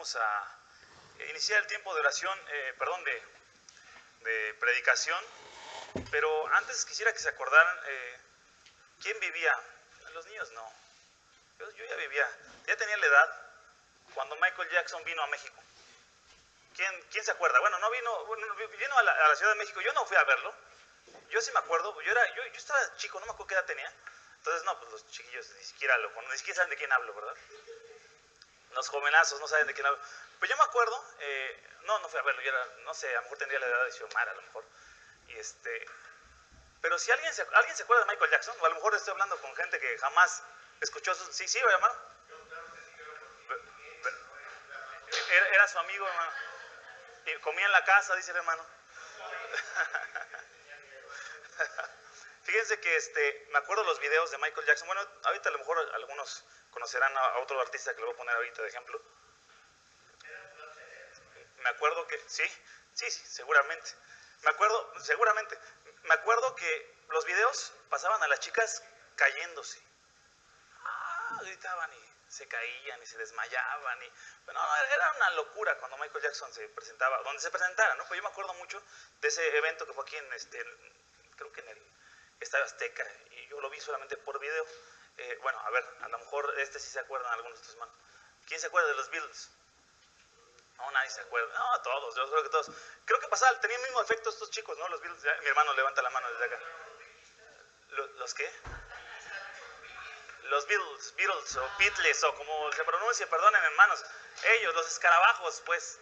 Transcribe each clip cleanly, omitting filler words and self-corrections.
vamos a iniciar el tiempo de oración, de predicación, pero antes quisiera que se acordaran quién vivía. Los niños no. Yo ya vivía, ya tenía la edad cuando Michael Jackson vino a México. ¿Quién se acuerda? Bueno, vino a la Ciudad de México, yo no fui a verlo. Yo sí me acuerdo, yo estaba chico, no me acuerdo qué edad tenía. Entonces, no, pues los chiquillos ni siquiera saben de quién hablo, ¿verdad? Los jovenazos no saben de quién hablo. Pues yo me acuerdo, no fui a verlo, yo era, no sé, a lo mejor tendría la edad de Xiomara, a lo mejor. Pero si alguien se acuerda de Michael Jackson, o a lo mejor estoy hablando con gente que jamás escuchó eso. Sí, hermano. Era su amigo, hermano. Y comía en la casa, dice el hermano. Fíjense que me acuerdo los videos de Michael Jackson. Bueno, ahorita a lo mejor algunos conocerán a otro artista que le voy a poner ahorita de ejemplo. Me acuerdo que, sí, seguramente. Me acuerdo que los videos pasaban a las chicas cayéndose. Gritaban y se caían y se desmayaban. Bueno, era una locura cuando Michael Jackson se presentaba, donde se presentara, ¿no? Pues yo me acuerdo mucho de ese evento que fue aquí creo que en el Estadio Azteca, y yo lo vi solamente por video. Bueno, a ver, a lo mejor sí se acuerdan algunos de estos hermanos. ¿Quién se acuerda de los Beatles? No, nadie se acuerda. No, todos, yo creo que todos. Creo que tenían el mismo efecto estos chicos, ¿no? Los Beatles. Mi hermano levanta la mano desde acá. ¿Los qué? Los Beatles o Beatles o como se pronuncie, perdonen hermanos. Ellos, los escarabajos, pues.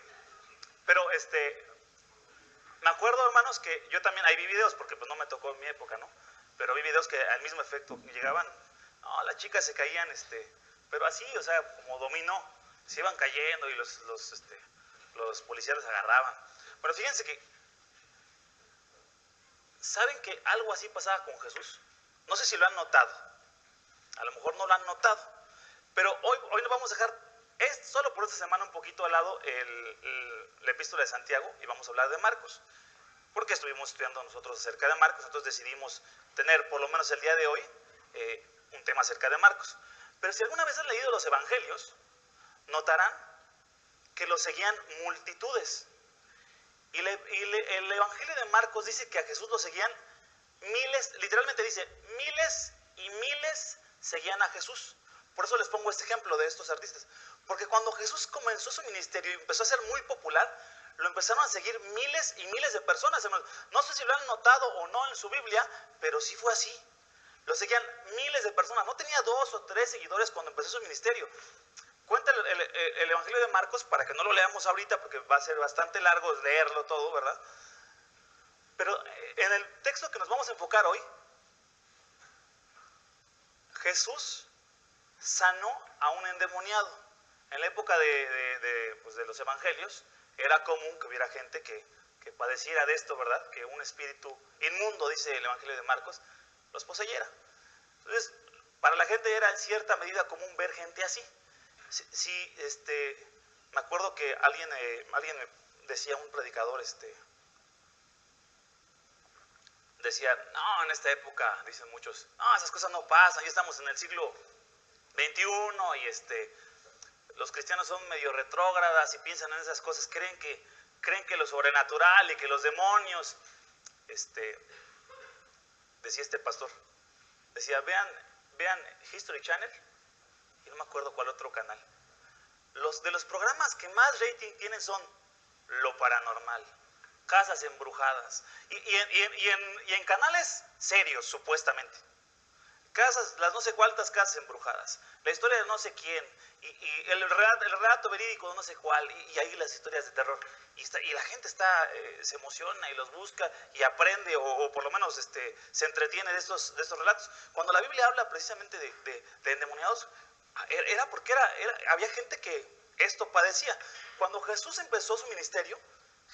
Pero me acuerdo, hermanos, que yo también, ahí vi videos, porque pues no me tocó en mi época, ¿no? Pero vi videos que al mismo efecto llegaban. No, las chicas se caían, pero así, o sea, como dominó. Se iban cayendo y los policías les agarraban. Bueno, fíjense que, ¿saben que algo así pasaba con Jesús? No sé si lo han notado. A lo mejor no lo han notado. Pero hoy nos vamos a dejar, solo por esta semana, un poquito al lado la epístola de Santiago, y vamos a hablar de Marcos. Porque estuvimos estudiando nosotros acerca de Marcos, entonces decidimos tener, por lo menos el día de hoy, un tema acerca de Marcos. Pero si alguna vez han leído los evangelios, notarán que los seguían multitudes. Y el evangelio de Marcos dice que a Jesús lo seguían miles, literalmente dice, miles y miles seguían a Jesús. Por eso les pongo este ejemplo de estos artistas. Porque cuando Jesús comenzó su ministerio y empezó a ser muy popular, lo empezaron a seguir miles y miles de personas. No sé si lo han notado o no en su Biblia, pero sí fue así. Lo seguían miles de personas. No tenía 2 o 3 seguidores cuando empezó su ministerio. Cuenta el evangelio de Marcos, para que no lo leamos ahorita, porque va a ser bastante largo leerlo todo, ¿verdad? Pero en el texto que nos vamos a enfocar hoy, Jesús sanó a un endemoniado. En la época de los evangelios, era común que hubiera gente que padeciera de esto, ¿verdad? Que un espíritu inmundo, dice el evangelio de Marcos, los poseyera. Entonces, para la gente era en cierta medida común ver gente así. Sí, me acuerdo que alguien me decía, un predicador, decía, no, en esta época, dicen muchos, no, esas cosas no pasan, ya estamos en el siglo XXI y los cristianos son medio retrógradas y piensan en esas cosas, creen que lo sobrenatural y que los demonios, decía este pastor, decía, vean History Channel, y no me acuerdo cuál otro canal. De los programas que más rating tienen son lo paranormal, casas embrujadas, y en canales serios, supuestamente. Las no sé cuántas casas embrujadas, la historia de no sé quién, y el relato verídico de no sé cuál, y ahí las historias de terror. Y la gente se emociona y los busca y aprende, o por lo menos se entretiene de estos relatos. Cuando la Biblia habla precisamente de endemoniados, era porque había gente que esto padecía. Cuando Jesús empezó su ministerio,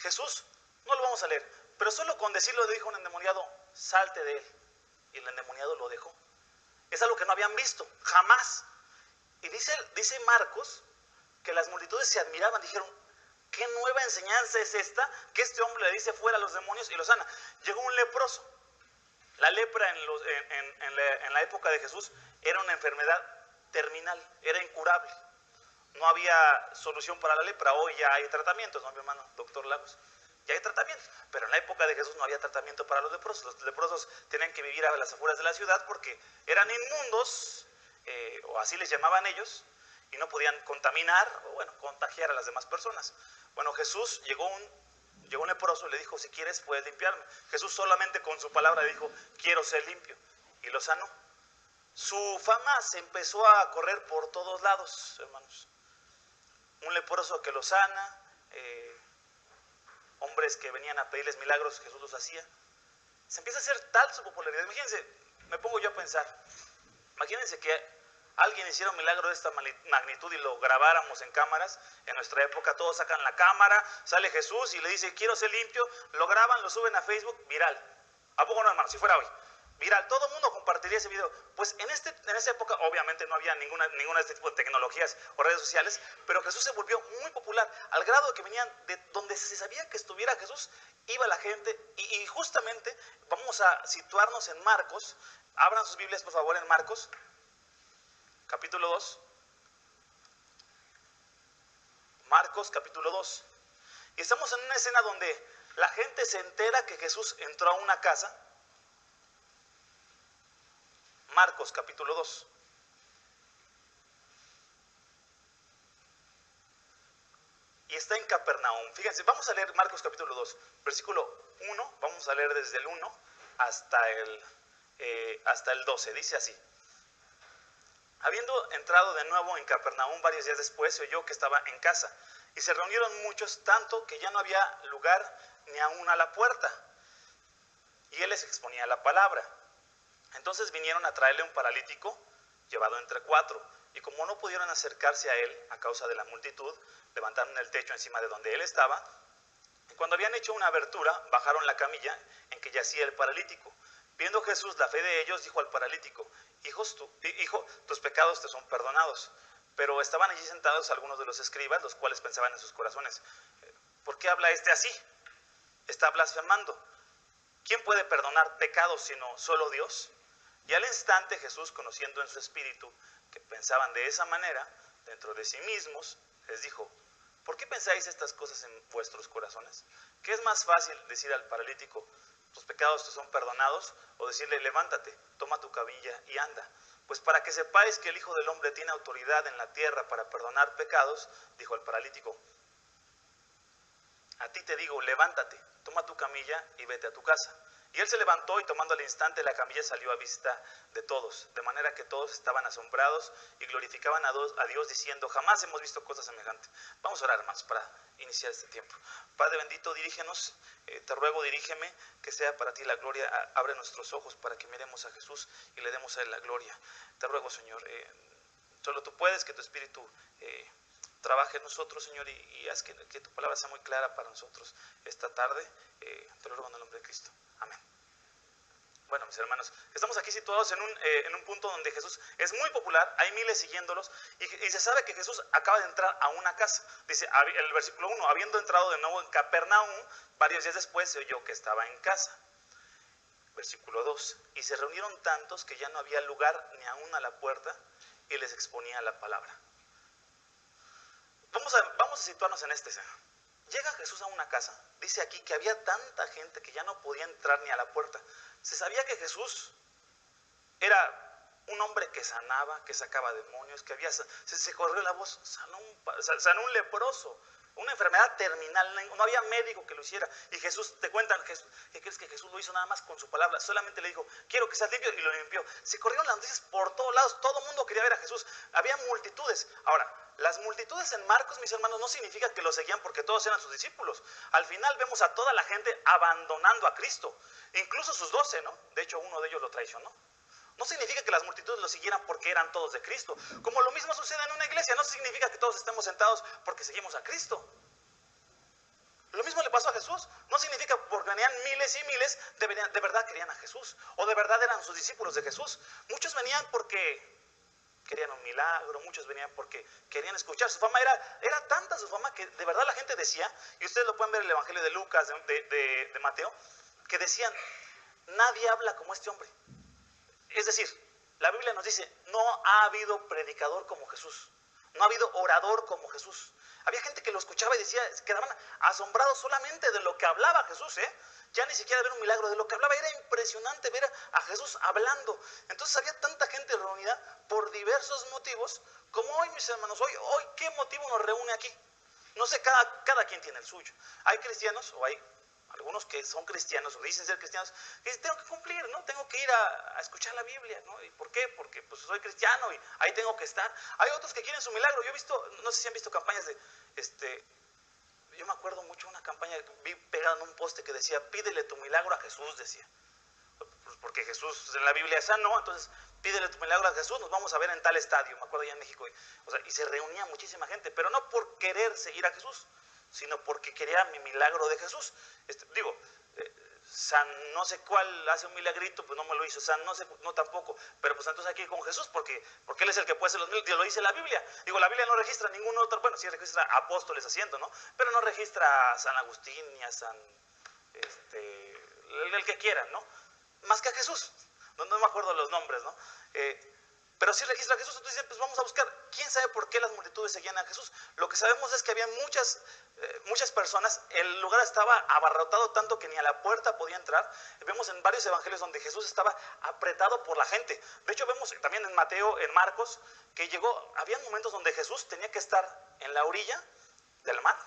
Jesús, no lo vamos a leer, pero solo con decirlo le dijo a un endemoniado, salte de él, y el endemoniado lo dejó. Es algo que no habían visto, jamás. Y dice Marcos que las multitudes se admiraban, dijeron, ¿qué nueva enseñanza es esta? Que este hombre le dice fuera a los demonios y los sana. Llegó un leproso. La lepra en la época de Jesús era una enfermedad terminal, era incurable. no había solución para la lepra. Hoy ya hay tratamientos, ¿no, mi hermano, doctor Lagos? Ya hay tratamiento, pero en la época de Jesús no había tratamiento para los leprosos. Los leprosos tenían que vivir a las afueras de la ciudad porque eran inmundos, o así les llamaban ellos, y no podían contaminar o, bueno, contagiar a las demás personas. Bueno, Jesús llegó un leproso y le dijo, si quieres puedes limpiarme. Jesús solamente con su palabra dijo, quiero ser limpio, y lo sanó. Su fama se empezó a correr por todos lados, hermanos. Un leproso que lo sana, hombres que venían a pedirles milagros, Jesús los hacía. Se empieza a hacer tal su popularidad. Imagínense, me pongo yo a pensar, imagínense que alguien hiciera un milagro de esta magnitud y lo grabáramos en cámaras. En nuestra época todos sacan la cámara, sale Jesús y le dice, quiero ser limpio, lo graban, lo suben a Facebook, viral. ¿A poco no, hermano? Si fuera hoy, viral, todo el mundo compartiría ese video. Pues en esa época obviamente no había ninguna de este tipo de tecnologías o redes sociales, pero Jesús se volvió muy popular, al grado de que venían de donde se sabía que estuviera Jesús, iba la gente. Y justamente vamos a situarnos en Marcos. Abran sus Biblias por favor en Marcos capítulo 2. Marcos capítulo 2. Y estamos en una escena donde la gente se entera que Jesús entró a una casa. Marcos capítulo 2. Y está en Capernaum. Fíjense, vamos a leer Marcos capítulo 2, versículo 1. Vamos a leer desde el 1 hasta el 12. Dice así. Habiendo entrado de nuevo en Capernaum varios días después, se oyó que estaba en casa. Y se reunieron muchos, tanto que ya no había lugar ni aún a la puerta. Y él les exponía la palabra. Entonces vinieron a traerle un paralítico, llevado entre 4. Y como no pudieron acercarse a él, a causa de la multitud, levantaron el techo encima de donde él estaba. Y cuando habían hecho una abertura, bajaron la camilla en que yacía el paralítico. Viendo Jesús la fe de ellos, dijo al paralítico, hijo, tus pecados te son perdonados. Pero estaban allí sentados algunos de los escribas, los cuales pensaban en sus corazones, ¿por qué habla este así? Está blasfemando. ¿Quién puede perdonar pecados sino solo Dios? Y al instante Jesús, conociendo en su espíritu que pensaban de esa manera, dentro de sí mismos, les dijo, ¿por qué pensáis estas cosas en vuestros corazones? ¿Qué es más fácil decir al paralítico, tus pecados te son perdonados, o decirle, levántate, toma tu camilla y anda? Pues para que sepáis que el Hijo del Hombre tiene autoridad en la tierra para perdonar pecados, dijo al paralítico, a ti te digo, levántate, toma tu camilla y vete a tu casa. Y él se levantó y tomando al instante la camilla salió a vista de todos, de manera que todos estaban asombrados y glorificaban a Dios diciendo, jamás hemos visto cosa semejante. Vamos a orar, hermanos, para iniciar este tiempo. Padre bendito, dirígenos, te ruego, dirígeme, que sea para ti la gloria. Abre nuestros ojos para que miremos a Jesús y le demos a él la gloria. Te ruego, Señor, solo tú puedes, que tu Espíritu trabaje en nosotros, Señor, y haz que tu palabra sea muy clara para nosotros esta tarde. Te lo ruego en el nombre de Cristo. Amén. Bueno, mis hermanos, estamos aquí situados en un punto donde Jesús es muy popular, hay miles siguiéndolos, y se sabe que Jesús acaba de entrar a una casa. Dice el versículo 1, habiendo entrado de nuevo en Capernaum, varios días después se oyó que estaba en casa. Versículo 2, y se reunieron tantos que ya no había lugar ni aún a la puerta, y les exponía la palabra. Vamos a situarnos en este escena. Llega Jesús a una casa, dice aquí que había tanta gente que ya no podía entrar ni a la puerta. Se sabía que Jesús era un hombre que sanaba, que sacaba demonios, que se corrió la voz, sanó un leproso, una enfermedad terminal, no había médico que lo hiciera. Y Jesús, te cuentan, ¿qué crees que Jesús lo hizo nada más con su palabra? Solamente le dijo, quiero que seas limpio, y lo limpió. Se corrieron las noticias por todos lados, todo el mundo quería ver a Jesús, había multitudes. Ahora, las multitudes en Marcos, mis hermanos, no significa que lo seguían porque todos eran sus discípulos. Al final vemos a toda la gente abandonando a Cristo, incluso sus 12, ¿no? De hecho, uno de ellos lo traicionó. No significa que las multitudes lo siguieran porque eran todos de Cristo. Como lo mismo sucede en una iglesia, no significa que todos estemos sentados porque seguimos a Cristo. Lo mismo le pasó a Jesús. No significa porque venían miles y miles, de verdad querían a Jesús, o de verdad eran sus discípulos de Jesús. Muchos venían porque querían un milagro, muchos venían porque querían escuchar. Su fama era tanta su fama que de verdad la gente decía, y ustedes lo pueden ver en el Evangelio de Lucas, de Mateo, que decían, nadie habla como este hombre. Es decir, la Biblia nos dice, no ha habido predicador como Jesús. No ha habido orador como Jesús. Había gente que lo escuchaba y decía, quedaban asombrados solamente de lo que hablaba Jesús, ya ni siquiera ver un milagro, de lo que hablaba. Era impresionante ver a Jesús hablando. Entonces había tanta gente reunida por diversos motivos, como hoy, mis hermanos. Hoy ¿qué motivo nos reúne aquí? No sé, cada quien tiene el suyo. Hay cristianos, o hay algunos que son cristianos, o dicen ser cristianos, que dicen, tengo que cumplir, ¿no? Tengo que ir a escuchar la Biblia, ¿no? ¿Y por qué? Porque pues soy cristiano y ahí tengo que estar. Hay otros que quieren su milagro. Yo he visto, no sé si han visto campañas de, yo me acuerdo mucho de una campaña que vi pegada en un poste que decía, pídele tu milagro a Jesús, decía. Pues porque Jesús en la Biblia es sano, entonces pídele tu milagro a Jesús, nos vamos a ver en tal estadio, me acuerdo allá en México. Y se reunía muchísima gente, pero no por querer seguir a Jesús, sino porque quería mi milagro de Jesús. San no sé cuál hace un milagrito, pues no me lo hizo. San no sé, no tampoco, pero pues entonces hay que ir con Jesús porque él es el que puede hacer los milagros, lo dice la Biblia. La Biblia no registra ningún otro, bueno, sí registra apóstoles haciendo, ¿no? Pero no registra a San Agustín ni a San, el que quieran, ¿no? Más que a Jesús, no me acuerdo los nombres, ¿no? Pero sí registra a Jesús. Entonces dicen, pues vamos a buscar. ¿Quién sabe por qué las multitudes seguían a Jesús? Lo que sabemos es que había muchas personas. El lugar estaba abarrotado tanto que ni a la puerta podía entrar. Vemos en varios evangelios donde Jesús estaba apretado por la gente. De hecho vemos también en Mateo, en Marcos, que había momentos donde Jesús tenía que estar en la orilla del mar.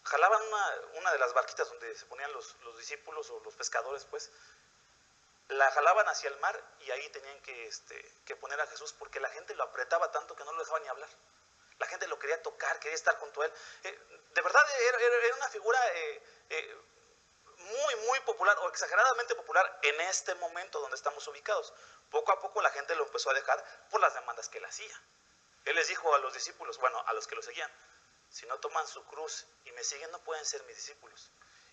Jalaban una de las barquitas donde se ponían los discípulos o los pescadores, pues, la jalaban hacia el mar y ahí tenían que poner a Jesús porque la gente lo apretaba tanto que no lo dejaba ni hablar. La gente lo quería tocar, quería estar junto a él. De verdad era una figura muy, muy popular o exageradamente popular en este momento donde estamos ubicados. Poco a poco la gente lo empezó a dejar por las demandas que él hacía. Él les dijo a los discípulos, bueno, a los que lo seguían, si no toman su cruz y me siguen no pueden ser mis discípulos.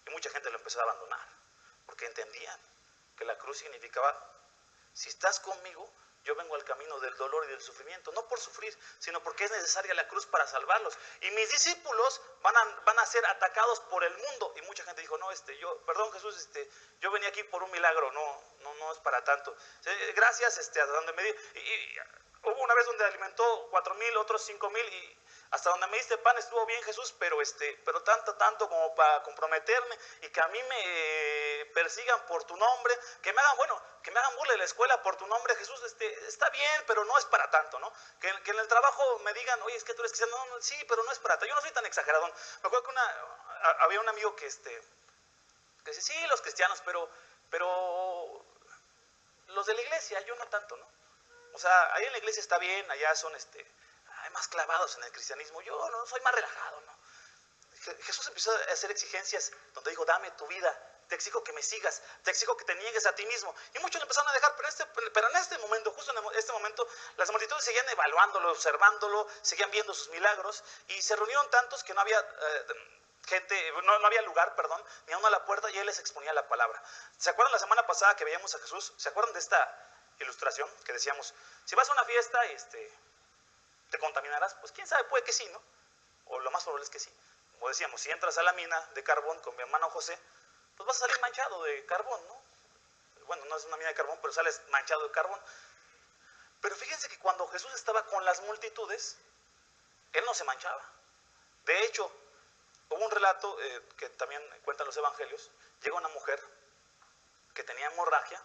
Y mucha gente lo empezó a abandonar porque entendían que la cruz significaba, si estás conmigo, yo vengo al camino del dolor y del sufrimiento, no por sufrir, sino porque es necesaria la cruz para salvarlos. Y mis discípulos van a ser atacados por el mundo. Y mucha gente dijo, no, perdón Jesús, yo venía aquí por un milagro, no es para tanto. Gracias, hasta donde me dio. Y hubo una vez donde alimentó 4,000, otros 5,000, y hasta donde me diste pan estuvo bien Jesús, pero tanto como para comprometerme y que a mí me persigan por tu nombre, que me hagan burla de la escuela por tu nombre, Jesús, está bien, pero no es para tanto, ¿no? Que en el trabajo me digan, oye, es que tú eres cristiano, no, sí, pero no es para tanto. Yo no soy tan exageradón. Me acuerdo que había un amigo que dice, sí, los cristianos, pero los de la iglesia, yo no tanto, ¿no? O sea, ahí en la iglesia está bien, allá son más clavados en el cristianismo. Yo no soy más relajado, ¿no? Jesús empezó a hacer exigencias donde dijo, dame tu vida, te exijo que me sigas, te exijo que te niegues a ti mismo. Y muchos lo empezaron a dejar, pero en este momento, justo en este momento, las multitudes seguían evaluándolo, observándolo, seguían viendo sus milagros, y se reunieron tantos que no había no había lugar, ni aún a la puerta, y él les exponía la palabra. ¿Se acuerdan la semana pasada que veíamos a Jesús? ¿Se acuerdan de esta ilustración que decíamos, si vas a una fiesta y te contaminarás? Pues quién sabe, puede que sí, ¿no? O lo más probable es que sí. Como decíamos, si entras a la mina de carbón con mi hermano José, pues vas a salir manchado de carbón, ¿no? Bueno, no es una mina de carbón, pero sales manchado de carbón. Pero fíjense que cuando Jesús estaba con las multitudes, él no se manchaba. De hecho, hubo un relato que también cuentan los evangelios. Llega una mujer que tenía hemorragia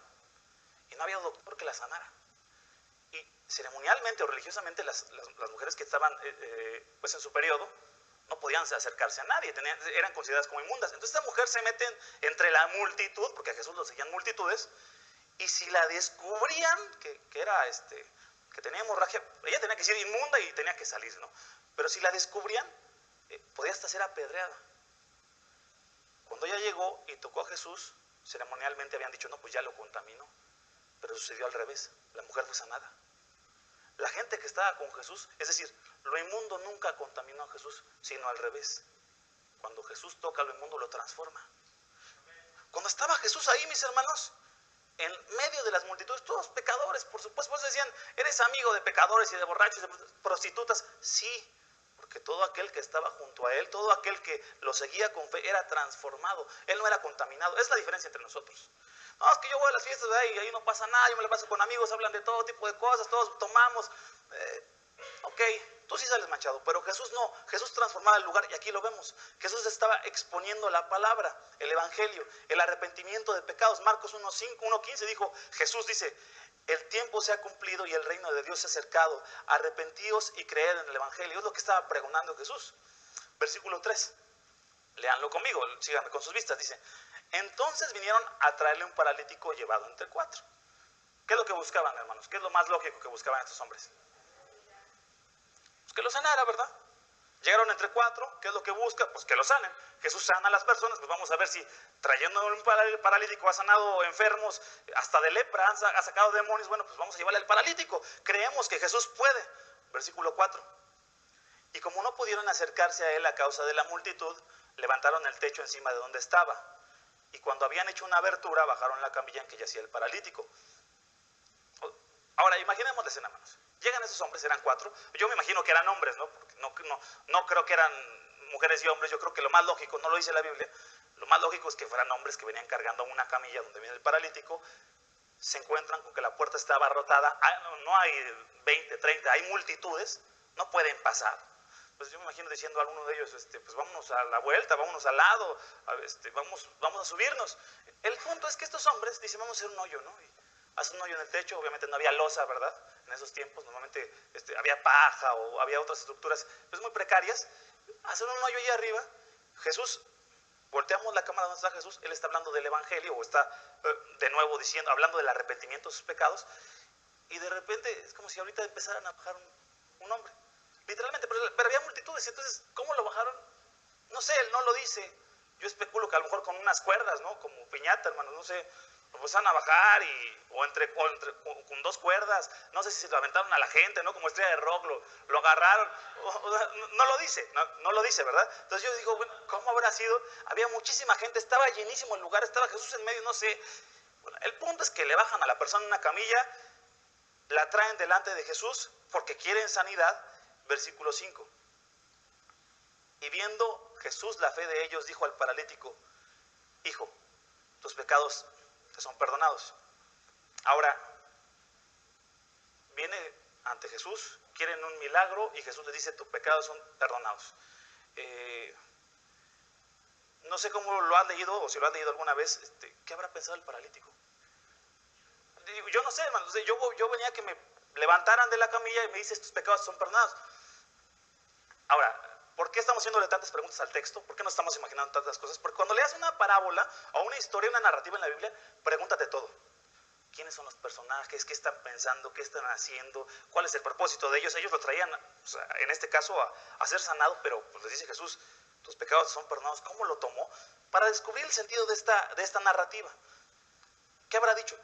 y no había doctor que la sanara. Y ceremonialmente o religiosamente las mujeres que estaban pues en su periodo no podían acercarse a nadie, eran consideradas como inmundas. Entonces esta mujer se mete entre la multitud, porque a Jesús lo seguían multitudes, y si la descubrían que tenía hemorragia, ella tenía que ser inmunda y tenía que salir, ¿no? Pero si la descubrían, podía hasta ser apedreada. Cuando ella llegó y tocó a Jesús, ceremonialmente habían dicho, no, pues ya lo contaminó. Pero sucedió al revés, la mujer fue sanada. La gente que estaba con Jesús, es decir, lo inmundo nunca contaminó a Jesús, sino al revés. Cuando Jesús toca lo inmundo, lo transforma. Cuando estaba Jesús ahí, mis hermanos, en medio de las multitudes, todos pecadores, por supuesto, pues decían, ¿eres amigo de pecadores y de borrachos y de prostitutas? Sí, porque todo aquel que estaba junto a él, todo aquel que lo seguía con fe, era transformado. Él no era contaminado. Es la diferencia entre nosotros. No, es que yo voy a las fiestas, ¿verdad? Y ahí no pasa nada, yo me la paso con amigos, hablan de todo tipo de cosas, todos tomamos. Ok, tú sí sales manchado, pero Jesús no. Jesús transformaba el lugar y aquí lo vemos. Jesús estaba exponiendo la palabra, el evangelio, el arrepentimiento de pecados. Marcos 1:15 dijo, Jesús dice, el tiempo se ha cumplido y el reino de Dios se ha acercado. Arrepentíos y creed en el evangelio. Es lo que estaba pregonando Jesús. Versículo 3. Léanlo conmigo, síganme con sus vistas. Dice, entonces vinieron a traerle un paralítico llevado entre cuatro. ¿Qué es lo que buscaban, hermanos? ¿Qué es lo más lógico que buscaban estos hombres? Pues que lo sanara, ¿verdad? Llegaron entre cuatro, ¿qué es lo que busca? Pues que lo sanen. Jesús sana a las personas, pues vamos a ver si trayendo un paralítico ha sanado enfermos, hasta de lepra, ha sacado demonios. Bueno, pues vamos a llevarle al paralítico. Creemos que Jesús puede. Versículo 4. Y como no pudieron acercarse a él a causa de la multitud, levantaron el techo encima de donde estaba. Y cuando habían hecho una abertura, bajaron la camilla en que yacía el paralítico. Ahora, imaginemos la escena, hermanos. Llegan esos hombres, eran cuatro. Yo me imagino que eran hombres, ¿no? Porque no creo que eran mujeres y hombres. Yo creo que lo más lógico, no lo dice la Biblia, lo más lógico es que fueran hombres que venían cargando una camilla donde viene el paralítico. Se encuentran con que la puerta está abarrotada. No hay 20, 30, hay multitudes. No pueden pasar. Pues yo me imagino diciendo a alguno de ellos, pues vámonos a la vuelta, vámonos al lado, vamos a subirnos. El punto es que estos hombres dicen, vamos a hacer un hoyo, ¿no? Y hacen un hoyo en el techo. Obviamente no había losa, ¿verdad? En esos tiempos normalmente había paja o había otras estructuras pues muy precarias. Hacen un hoyo ahí arriba. Jesús, volteamos la cámara donde está Jesús, él está hablando del evangelio o está de nuevo hablando del arrepentimiento de sus pecados, y de repente es como si ahorita empezaran a bajar un hombre. Literalmente, pero había multitudes. Entonces, ¿cómo lo bajaron? No sé, él no lo dice. Yo especulo que a lo mejor con unas cuerdas, ¿no? Como piñata, hermano, no sé. Lo empezaron a bajar con dos cuerdas. No sé si se lo aventaron a la gente, ¿no? Como estrella de rock, lo agarraron. No lo dice, no lo dice, ¿verdad? Entonces yo digo, bueno, ¿cómo habrá sido? Había muchísima gente, estaba llenísimo el lugar, estaba Jesús en medio, no sé. Bueno, el punto es que le bajan a la persona en una camilla, la traen delante de Jesús porque quieren sanidad. Versículo 5. Y viendo Jesús la fe de ellos, dijo al paralítico, hijo, tus pecados te son perdonados. Ahora, viene ante Jesús, quieren un milagro y Jesús les dice, tus pecados son perdonados. No sé cómo lo has leído o si lo has leído alguna vez, ¿qué habrá pensado el paralítico? Yo no sé, hermano, yo venía a que me levantaran de la camilla y me dice, tus pecados son perdonados. Ahora, ¿por qué estamos haciéndole tantas preguntas al texto? ¿Por qué nos estamos imaginando tantas cosas? Porque cuando leas una parábola o una historia, una narrativa en la Biblia, pregúntate todo. ¿Quiénes son los personajes? ¿Qué están pensando? ¿Qué están haciendo? ¿Cuál es el propósito de ellos? Ellos lo traían, o sea, en este caso, a ser sanado, pero pues les dice Jesús, tus pecados son perdonados. ¿Cómo lo tomó? Para descubrir el sentido de esta narrativa. ¿Qué habrá dicho?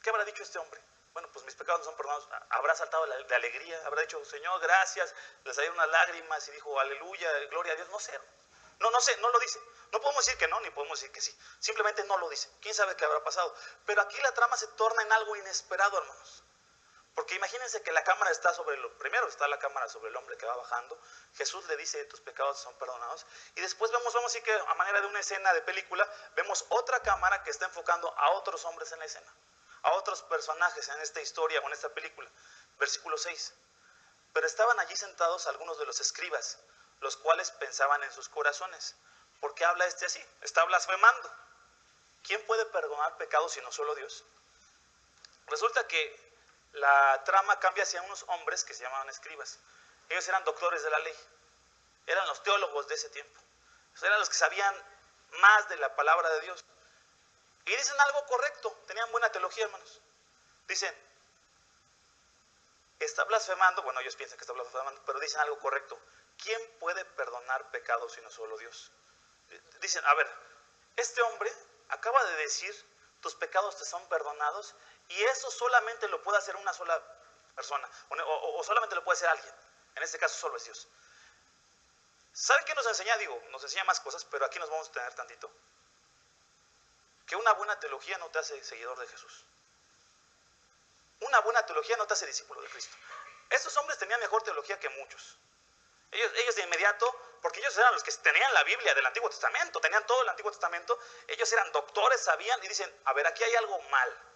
¿Qué habrá dicho este hombre? Bueno, pues mis pecados no son perdonados. Habrá saltado de alegría, habrá dicho, Señor, gracias, le salieron unas lágrimas y dijo, aleluya, gloria a Dios. No sé, no sé, no lo dice. No podemos decir que no, ni podemos decir que sí. Simplemente no lo dice. ¿Quién sabe qué habrá pasado? Pero aquí la trama se torna en algo inesperado, hermanos. Porque imagínense que la cámara está primero está la cámara sobre el hombre que va bajando. Jesús le dice, tus pecados son perdonados. Y después vamos a decir que a manera de una escena de película, vemos otra cámara que está enfocando a otros hombres en la escena, a otros personajes en esta historia o en esta película. Versículo 6. Pero estaban allí sentados algunos de los escribas, los cuales pensaban en sus corazones, ¿por qué habla así? Está blasfemando. ¿Quién puede perdonar pecados sino solo Dios? Resulta que la trama cambia hacia unos hombres que se llamaban escribas. Ellos eran doctores de la ley, eran los teólogos de ese tiempo, eran los que sabían más de la palabra de Dios. Y dicen algo correcto, tenían buena teología, hermanos. Dicen, está blasfemando, bueno, ellos piensan que está blasfemando, pero dicen algo correcto. ¿Quién puede perdonar pecados sino solo Dios? Dicen, a ver, este hombre acaba de decir, tus pecados te son perdonados, y eso solamente lo puede hacer una sola persona, o solamente lo puede hacer alguien. En este caso solo es Dios. ¿Saben qué nos enseña? Nos enseña más cosas, pero aquí nos vamos a tener tantito. Que una buena teología no te hace seguidor de Jesús. Una buena teología no te hace discípulo de Cristo. Estos hombres tenían mejor teología que muchos. Ellos de inmediato, porque ellos eran los que tenían la Biblia del Antiguo Testamento, tenían todo el Antiguo Testamento, ellos eran doctores, sabían, y dicen, a ver, aquí hay algo mal.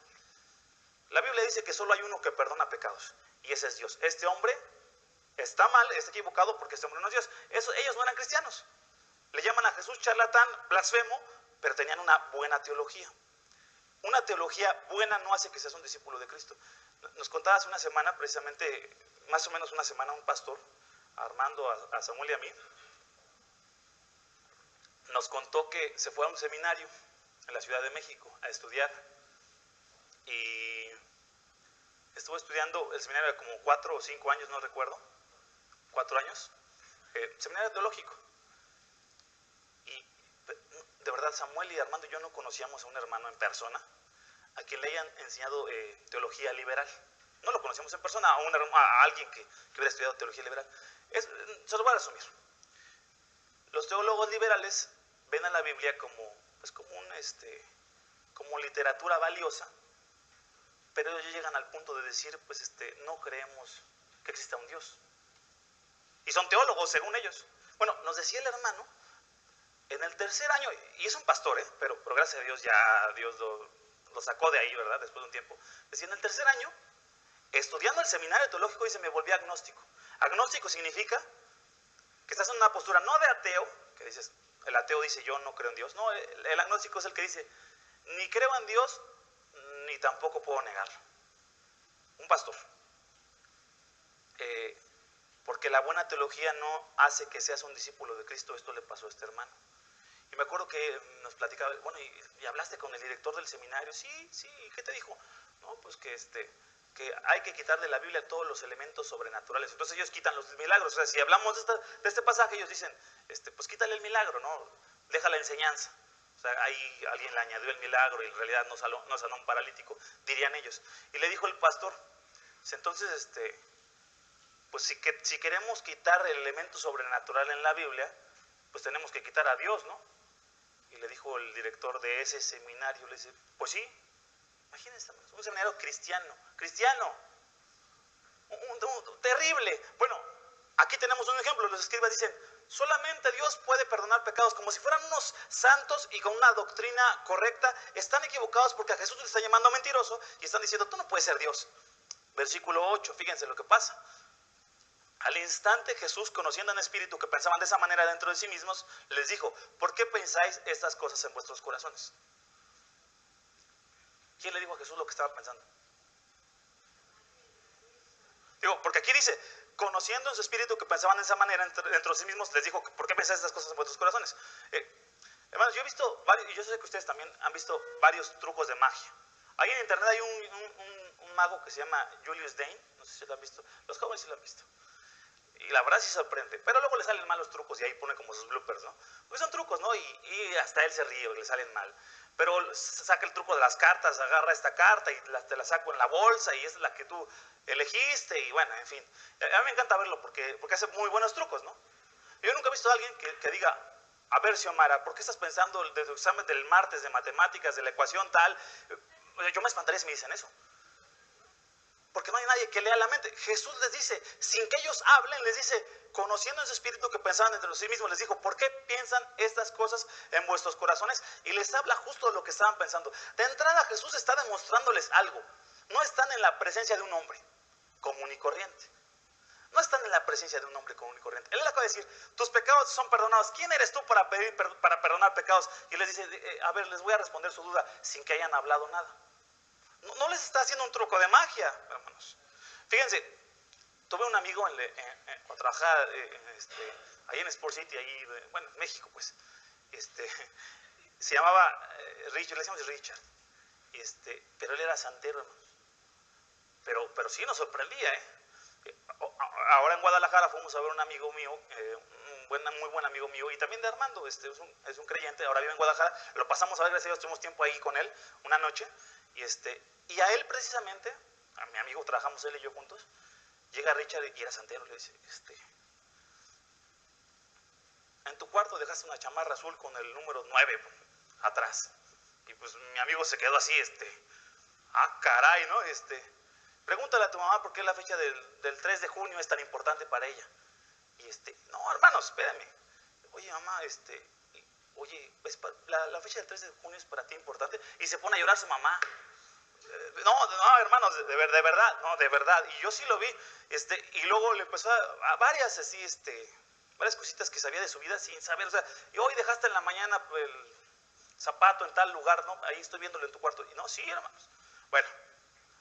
La Biblia dice que solo hay uno que perdona pecados, y ese es Dios. Este hombre está mal, está equivocado, porque este hombre no es Dios. Ellos no eran cristianos. Le llaman a Jesús charlatán, blasfemo, pero tenían una buena teología. Una teología buena no hace que seas un discípulo de Cristo. Nos contaba hace una semana, precisamente, más o menos una semana, un pastor, a Armando, a Samuel y a mí, nos contó que se fue a un seminario en la Ciudad de México a estudiar, y estuvo estudiando el seminario de como 4 o 5 años, no recuerdo, 4 años, seminario teológico. Y de verdad, Samuel y Armando y yo no conocíamos a un hermano en persona a quien le hayan enseñado teología liberal. No lo conocíamos en persona, a alguien que hubiera estudiado teología liberal. Se lo voy a resumir. Los teólogos liberales ven a la Biblia como, pues como literatura valiosa, pero ellos llegan al punto de decir, pues no creemos que exista un Dios. Y son teólogos, según ellos. Bueno, nos decía el hermano, en el tercer año, y es un pastor, pero gracias a Dios ya Dios lo sacó de ahí, ¿verdad? Después de un tiempo. Decía, en el tercer año, estudiando el seminario teológico, dice, me volví agnóstico. Agnóstico significa que estás en una postura no de ateo, que dices, el ateo dice yo no creo en Dios. No, el agnóstico es el que dice, ni creo en Dios, ni tampoco puedo negarlo. Un pastor. Porque la buena teología no hace que seas un discípulo de Cristo. Esto le pasó a este hermano. Y me acuerdo que nos platicaba, bueno, ¿y hablaste con el director del seminario? Sí, ¿qué te dijo? No, pues que hay que quitar de la Biblia todos los elementos sobrenaturales. Entonces ellos quitan los milagros. O sea, si hablamos de este pasaje, ellos dicen, pues quítale el milagro, ¿no? Deja la enseñanza. O sea, ahí alguien le añadió el milagro y en realidad no sanó un paralítico, dirían ellos. Y le dijo el pastor, entonces, pues si queremos quitar el elemento sobrenatural en la Biblia, pues tenemos que quitar a Dios, ¿no? Y le dijo el director de ese seminario, le dice, pues sí, imagínense, un seminario cristiano, terrible. Bueno, aquí tenemos un ejemplo, los escribas dicen, solamente Dios puede perdonar pecados, como si fueran unos santos y con una doctrina correcta. Están equivocados porque a Jesús le está llamando mentiroso y están diciendo, tú no puedes ser Dios. Versículo 8, fíjense lo que pasa. Al instante Jesús, conociendo en espíritu que pensaban de esa manera dentro de sí mismos, les dijo, ¿por qué pensáis estas cosas en vuestros corazones? ¿Quién le dijo a Jesús lo que estaba pensando? Digo, porque aquí dice, conociendo en su espíritu que pensaban de esa manera dentro de sí mismos, les dijo, ¿por qué pensáis estas cosas en vuestros corazones? Hermanos, yo he visto varios, y yo sé que ustedes también han visto varios trucos de magia. Ahí en internet hay un mago que se llama Julius Dane, no sé si lo han visto, los jóvenes sí lo han visto. Y la verdad sí sorprende, pero luego le salen mal los trucos y ahí pone como sus bloopers, ¿no? Pues son trucos, ¿no? Y hasta él se ríe, le salen mal. Pero saca el truco de las cartas, agarra esta carta y te la saco en la bolsa y esa es la que tú elegiste y bueno, en fin. A mí me encanta verlo porque hace muy buenos trucos, ¿no? Yo nunca he visto a alguien que diga, a ver, Xiomara, ¿por qué estás pensando de tu examen del martes de matemáticas, de la ecuación tal? Yo me espantaría si me dicen eso. Porque no hay nadie que lea la mente. Jesús les dice, sin que ellos hablen, les dice, conociendo en su espíritu que pensaban entre sí mismos, les dijo, ¿por qué piensan estas cosas en vuestros corazones? Y les habla justo de lo que estaban pensando. De entrada Jesús está demostrándoles algo. No están en la presencia de un hombre común y corriente. No están en la presencia de un hombre común y corriente. Él les acaba de decir, tus pecados son perdonados. ¿Quién eres tú para perdonar pecados? Y les dice, a ver, les voy a responder su duda sin que hayan hablado nada. No les está haciendo un truco de magia, hermanos. Fíjense, tuve un amigo cuando trabajaba ahí en Sport City, ahí, bueno, en México, pues. Se llamaba Richard, le decíamos Richard. Pero él era santero, hermanos. Pero sí nos sorprendía, Ahora en Guadalajara fuimos a ver un amigo mío, un muy buen amigo mío, y también de Armando, es un creyente, ahora vive en Guadalajara. Lo pasamos a ver, gracias a Dios, tuvimos tiempo ahí con él, una noche. Y a él precisamente, a mi amigo, trabajamos él y yo juntos, llega Richard y era santero, le dice, en tu cuarto dejaste una chamarra azul con el número 9 atrás. Y pues mi amigo se quedó así, caray, ¿no? Pregúntale a tu mamá por qué la fecha del 3 de junio es tan importante para ella. Y no, hermanos, espérame. Oye, mamá, oye, la fecha del 3 de junio es para ti importante. Y se pone a llorar su mamá. No, hermanos, de verdad, no, de verdad. Y yo sí lo vi, y luego le empezó a varias así, varias cositas que sabía de su vida sin saber, o sea, y hoy dejaste en la mañana el zapato en tal lugar, ¿no? Ahí estoy viéndolo en tu cuarto. Y no, sí, hermanos. Bueno,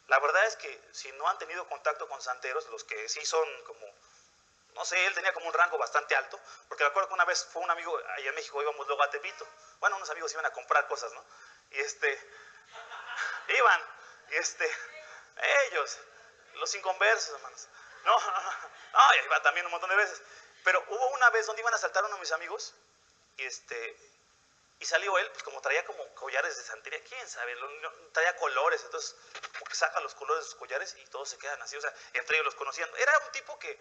la verdad es que si no han tenido contacto con santeros, los que sí son como, no sé, él tenía como un rango bastante alto, porque me acuerdo que una vez fue un amigo, allá en México íbamos luego a Tepito, bueno, unos amigos iban a comprar cosas, ¿no? Y iban, y ellos, los inconversos, hermanos. No, no, y iba también un montón de veces. Pero hubo una vez donde iban a asaltar a uno de mis amigos, y y salió él, pues como traía como collares de santería, quién sabe, traía colores, entonces como que saca los colores de sus collares y todos se quedan así, o sea, entre ellos los conocían. Era un tipo que,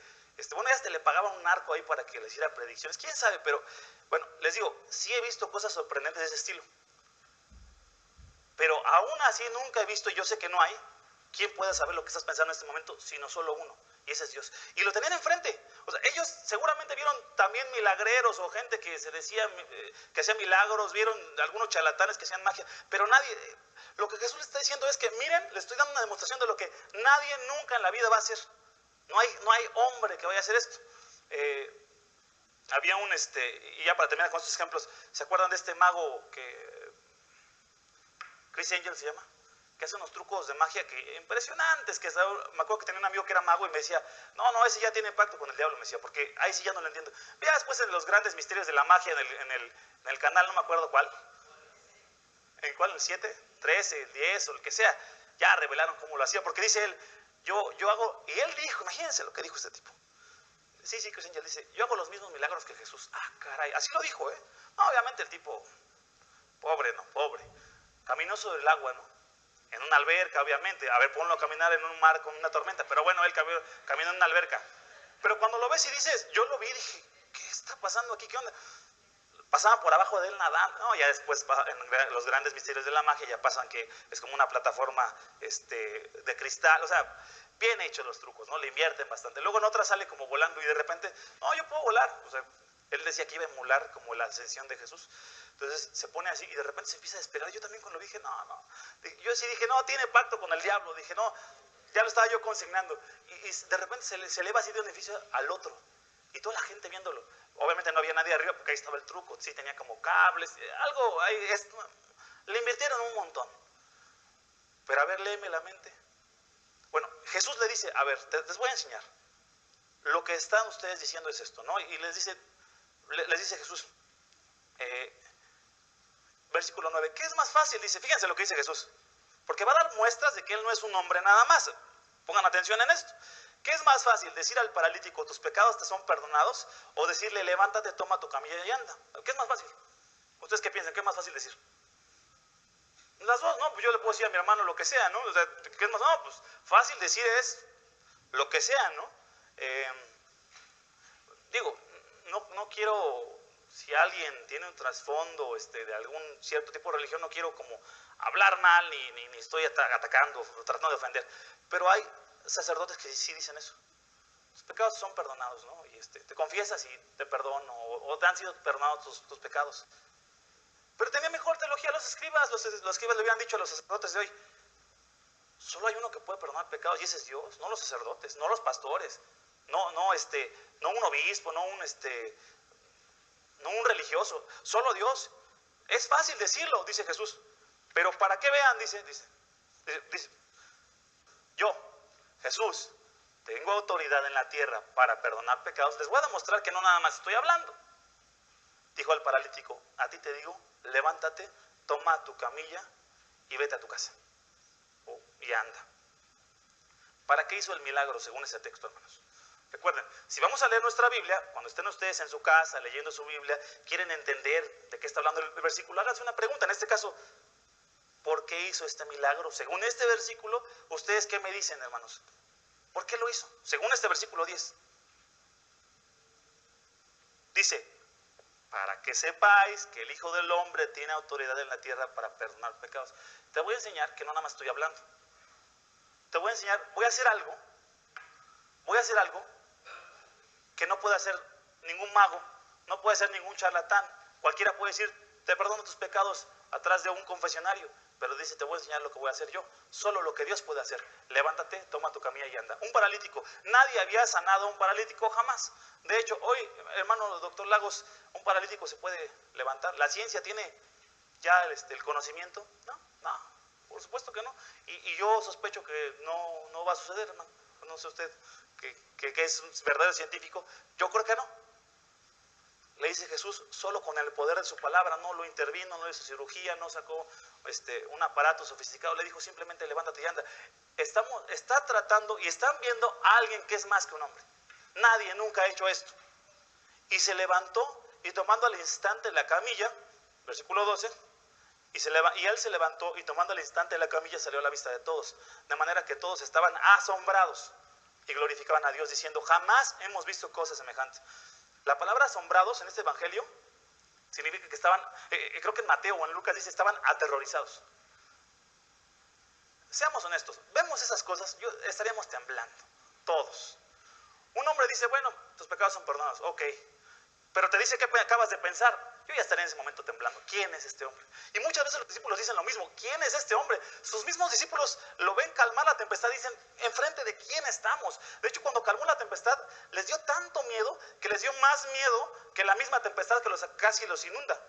bueno, ya hasta le pagaban un arco ahí para que le hiciera predicciones, quién sabe, pero bueno, les digo, sí he visto cosas sorprendentes de ese estilo. Pero aún así nunca he visto, y yo sé que no hay, quien pueda saber lo que estás pensando en este momento, sino solo uno, y ese es Dios. Y lo tenían enfrente. O sea, ellos seguramente vieron también milagreros o gente que se decía que hacía milagros, vieron algunos charlatanes que hacían magia, pero nadie, lo que Jesús le está diciendo es que miren, le estoy dando una demostración de lo que nadie nunca en la vida va a hacer. No hay hombre que vaya a hacer esto. Había y ya para terminar con estos ejemplos, ¿se acuerdan de este mago que Chris Angel se llama? Que hace unos trucos de magia que impresionantes, que me acuerdo que tenía un amigo que era mago y me decía, no, ese ya tiene pacto con el diablo, me decía, porque ahí sí ya no lo entiendo. Ya después en los grandes misterios de la magia en el canal, no me acuerdo cuál, ¿en cuál? ¿El 7? 13, el 10 o el que sea, ya revelaron cómo lo hacía, porque dice él, yo hago, y él dijo, imagínense lo que dijo este tipo. Sí, Chris Angel dice, yo hago los mismos milagros que Jesús. Ah, caray, así lo dijo, ¿eh? No, obviamente el tipo, pobre, ¿no? Pobre. Caminó sobre el agua, ¿no? En una alberca, obviamente. A ver, ponlo a caminar en un mar con una tormenta. Pero bueno, él caminó en una alberca. Pero cuando lo ves y dices, yo lo vi y dije, ¿qué está pasando aquí? ¿Qué onda? Pasaban por abajo de él nadando. No, ya después, en los grandes misterios de la magia, ya pasan que es como una plataforma de cristal. O sea, bien hechos los trucos, ¿no? Le invierten bastante. Luego en otra sale como volando y de repente, no, yo puedo volar. O sea, él decía que iba a emular como la ascensión de Jesús. Entonces se pone así y de repente se empieza a despegar. Yo también cuando lo dije, no. Yo sí dije, no, tiene pacto con el diablo. Dije, no, ya lo estaba yo consignando. Y de repente se eleva así de un edificio al otro. Y toda la gente viéndolo. Obviamente no había nadie arriba porque ahí estaba el truco. Sí, tenía como cables, algo ahí. Le invirtieron un montón. Pero a ver, léeme la mente. Bueno, Jesús le dice, a ver, les voy a enseñar. Lo que están ustedes diciendo es esto, ¿no? Y les dice Jesús, versículo 9, ¿qué es más fácil? Dice, fíjense lo que dice Jesús, porque va a dar muestras de que Él no es un hombre nada más. Pongan atención en esto. ¿Qué es más fácil? ¿Decir al paralítico, tus pecados te son perdonados? ¿O decirle, levántate, toma tu camilla y anda? ¿Qué es más fácil? ¿Ustedes qué piensan? ¿Qué es más fácil decir? Las dos, no, pues yo le puedo decir a mi hermano lo que sea, ¿no? O sea, ¿qué es más? No, pues fácil decir es lo que sea, ¿no? Digo, no quiero, si alguien tiene un trasfondo de algún cierto tipo de religión, no quiero como hablar mal ni estoy atacando o tratando de ofender, pero hay sacerdotes que sí dicen eso. Tus pecados son perdonados, ¿no? Y te confiesas y te perdono, o te han sido perdonados tus pecados. Pero tenía mejor teología los escribas. Los escribas le habían dicho a los sacerdotes de hoy, solo hay uno que puede perdonar pecados y ese es Dios, no los sacerdotes, no los pastores, no un obispo, no un religioso, solo Dios. Es fácil decirlo, dice Jesús, pero para que vean, dice, yo, Jesús, tengo autoridad en la tierra para perdonar pecados, les voy a demostrar que no nada más estoy hablando. Dijo al paralítico, a ti te digo, levántate, toma tu camilla y vete a tu casa. Y anda. ¿Para qué hizo el milagro según ese texto, hermanos? Recuerden, si vamos a leer nuestra Biblia, cuando estén ustedes en su casa leyendo su Biblia, quieren entender de qué está hablando el versículo, háganse una pregunta. En este caso, ¿por qué hizo este milagro? Según este versículo, ¿ustedes qué me dicen, hermanos? ¿Por qué lo hizo? Según este versículo 10. Dice, para que sepáis que el Hijo del Hombre tiene autoridad en la tierra para perdonar pecados. Te voy a enseñar que no nada más estoy hablando. Te voy a enseñar, voy a hacer algo que no puede hacer ningún mago, no puede hacer ningún charlatán. Cualquiera puede decir, te perdono tus pecados atrás de un confesionario. pero dice, te voy a enseñar lo que voy a hacer yo, solo lo que Dios puede hacer. Levántate, toma tu camilla y anda. Un paralítico, nadie había sanado a un paralítico jamás. De hecho, hoy, hermano doctor Lagos, un paralítico se puede levantar. La ciencia tiene ya el conocimiento. No, por supuesto que no. Y yo sospecho que no va a suceder, hermano. No sé usted que es un verdadero científico. Yo creo que no. Le dice Jesús, solo con el poder de su palabra, no lo intervino, no hizo cirugía, no sacó un aparato sofisticado, le dijo simplemente levántate y anda. Está tratando y están viendo a alguien que es más que un hombre. Nadie nunca ha hecho esto. Y se levantó y tomando al instante la camilla, versículo 12, y él se levantó y tomando al instante la camilla salió a la vista de todos, de manera que todos estaban asombrados y glorificaban a Dios diciendo, jamás hemos visto cosas semejantes. La palabra asombrados en este evangelio significa que estaban, creo que en Mateo o en Lucas dice, estaban aterrorizados. Seamos honestos, vemos esas cosas, estaríamos temblando, todos. Un hombre dice, bueno, tus pecados son perdonados, ok, pero te dice que acabas de pensar, yo ya estaría en ese momento temblando, ¿quién es este hombre? Y muchas veces los discípulos dicen lo mismo, ¿quién es este hombre? Sus mismos discípulos lo ven calmar la tempestad, dicen, ¿enfrente de quién estamos? De hecho, cuando calmó la tempestad, les dio tanto miedo, que les dio más miedo que la misma tempestad que casi los inunda.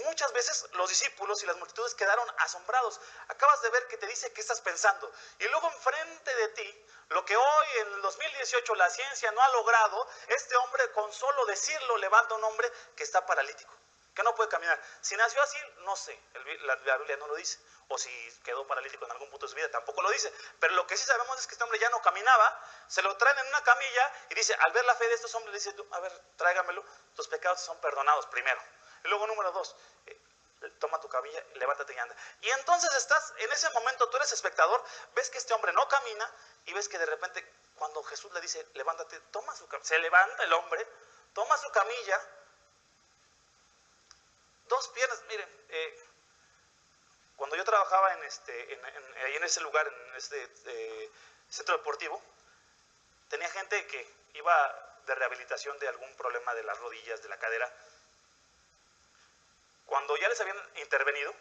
Muchas veces los discípulos y las multitudes quedaron asombrados. Acabas de ver que te dice qué estás pensando. Y luego enfrente de ti, lo que hoy en el 2018 la ciencia no ha logrado, este hombre con solo decirlo levanta a un hombre que está paralítico, que no puede caminar. Si nació así, no sé, la Biblia no lo dice. O si quedó paralítico en algún punto de su vida, tampoco lo dice. Pero lo que sí sabemos es que este hombre ya no caminaba, se lo traen en una camilla y dice, al ver la fe de estos hombres, le dice, a ver, tráigamelo, tus pecados son perdonados primero. Y luego número 2, toma tu camilla, levántate y anda. Y entonces estás, en ese momento tú eres espectador, ves que este hombre no camina y ves que de repente cuando Jesús le dice, levántate, toma su camilla, se levanta el hombre, toma su camilla, dos piernas, miren, cuando yo trabajaba ahí en ese lugar, en este centro deportivo, tenía gente que iba de rehabilitación de algún problema de las rodillas, de la cadera. Cuando ya les habían intervenido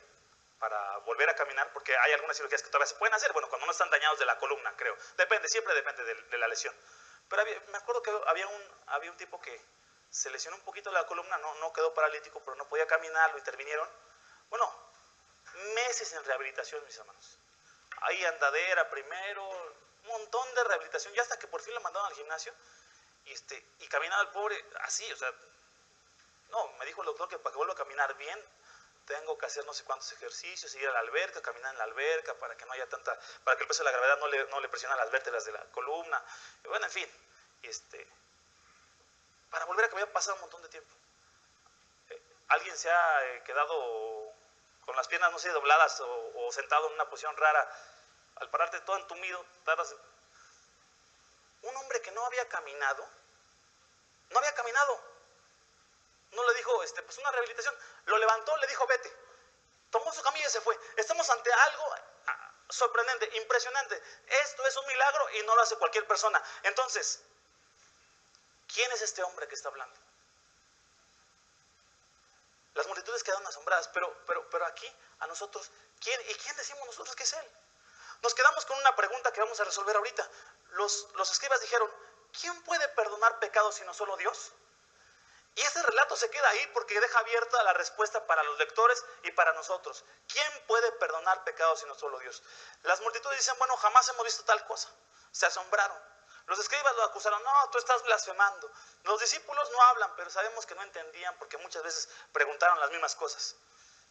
para volver a caminar, porque hay algunas cirugías que todavía se pueden hacer, bueno, cuando no están dañados de la columna, creo. Depende, siempre depende de la lesión. Pero me acuerdo que había un tipo que se lesionó un poquito la columna, no quedó paralítico, pero no podía caminar, lo intervinieron. Bueno, meses en rehabilitación, mis hermanos. Ahí andadera primero, un montón de rehabilitación, y hasta que por fin lo mandaron al gimnasio, y caminaba el pobre así, o sea, no, me dijo el doctor que para que vuelva a caminar bien, tengo que hacer no sé cuántos ejercicios, ir a la alberca, caminar en la alberca, para que no haya para que el peso de la gravedad no le presione las vértebras de la columna, y bueno, en fin, para volver a caminar pasa un montón de tiempo. Alguien se ha quedado con las piernas, no sé, dobladas o sentado en una posición rara, al pararte todo entumido, tardas. Un hombre que no había caminado, no le dijo, pues una rehabilitación, lo levantó, le dijo, vete, tomó su camilla y se fue. Estamos ante algo sorprendente, impresionante. Esto es un milagro y no lo hace cualquier persona. Entonces, ¿quién es este hombre que está hablando? Las multitudes quedaron asombradas, pero aquí, a nosotros, ¿quién decimos nosotros que es él? Nos quedamos con una pregunta que vamos a resolver ahorita. Los escribas dijeron, ¿quién puede perdonar pecados sino solo Dios? Y ese relato se queda ahí porque deja abierta la respuesta para los lectores y para nosotros. ¿Quién puede perdonar pecados sino solo Dios? Las multitudes dicen, bueno, jamás hemos visto tal cosa. Se asombraron. Los escribas lo acusaron, no, tú estás blasfemando. Los discípulos no hablan, pero sabemos que no entendían porque muchas veces preguntaron las mismas cosas.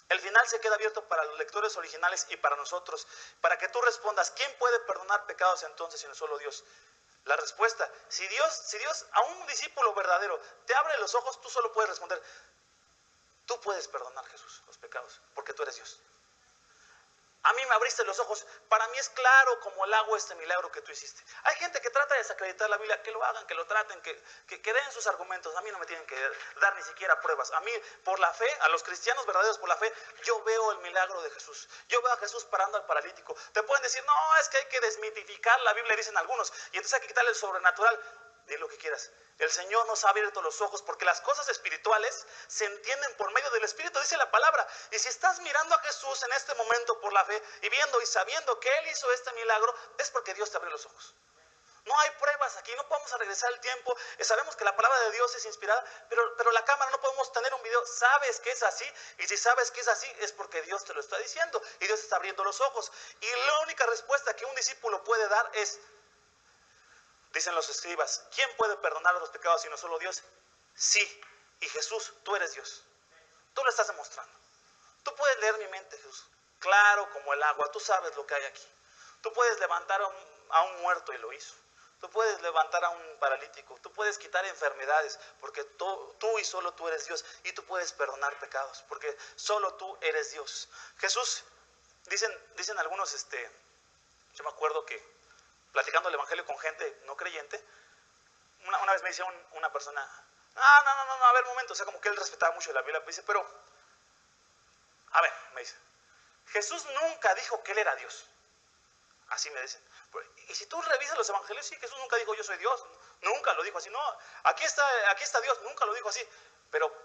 El final se queda abierto para los lectores originales y para nosotros, para que tú respondas, ¿quién puede perdonar pecados entonces sino solo Dios? La respuesta, si Dios a un discípulo verdadero te abre los ojos, tú solo puedes responder, tú puedes perdonar, Jesús, los pecados, porque tú eres Dios. A mí me abriste los ojos, para mí es claro como el agua este milagro que tú hiciste. Hay gente que trata de desacreditar la Biblia, que lo hagan, que lo traten, que den sus argumentos. A mí no me tienen que dar ni siquiera pruebas. A mí, por la fe, a los cristianos verdaderos por la fe, yo veo el milagro de Jesús. Yo veo a Jesús parando al paralítico. Te pueden decir, no, es que hay que desmitificar la Biblia, dicen algunos, y entonces hay que quitarle el sobrenatural. di lo que quieras. El Señor nos ha abierto los ojos porque las cosas espirituales se entienden por medio del Espíritu, dice la palabra. Y si estás mirando a Jesús en este momento por la fe y viendo y sabiendo que Él hizo este milagro, es porque Dios te abrió los ojos. No hay pruebas aquí, no podemos regresar el tiempo. Sabemos que la palabra de Dios es inspirada, pero la cámara no podemos tener un video. Sabes que es así, y si sabes que es así, es porque Dios te lo está diciendo y Dios está abriendo los ojos. Y la única respuesta que un discípulo puede dar es, dicen los escribas, ¿quién puede perdonar los pecados sino solo Dios? Sí, y Jesús, tú eres Dios. Tú lo estás demostrando. Tú puedes leer mi mente, Jesús, claro como el agua. Tú sabes lo que hay aquí. Tú puedes levantar a un muerto y lo hizo. Tú puedes levantar a un paralítico, tú puedes quitar enfermedades, porque tú y solo tú eres Dios. Y tú puedes perdonar pecados, porque solo tú eres Dios. Jesús, dicen algunos, yo me acuerdo que platicando el evangelio con gente no creyente, una vez me dice una persona, no, a ver, un momento, o sea, como que él respetaba mucho la Biblia, me dice, pero, a ver, me dice, Jesús nunca dijo que él era Dios. Así me dicen. Y si tú revisas los evangelios, sí, Jesús nunca dijo yo soy Dios, nunca lo dijo así. No, aquí está Dios, nunca lo dijo así. Pero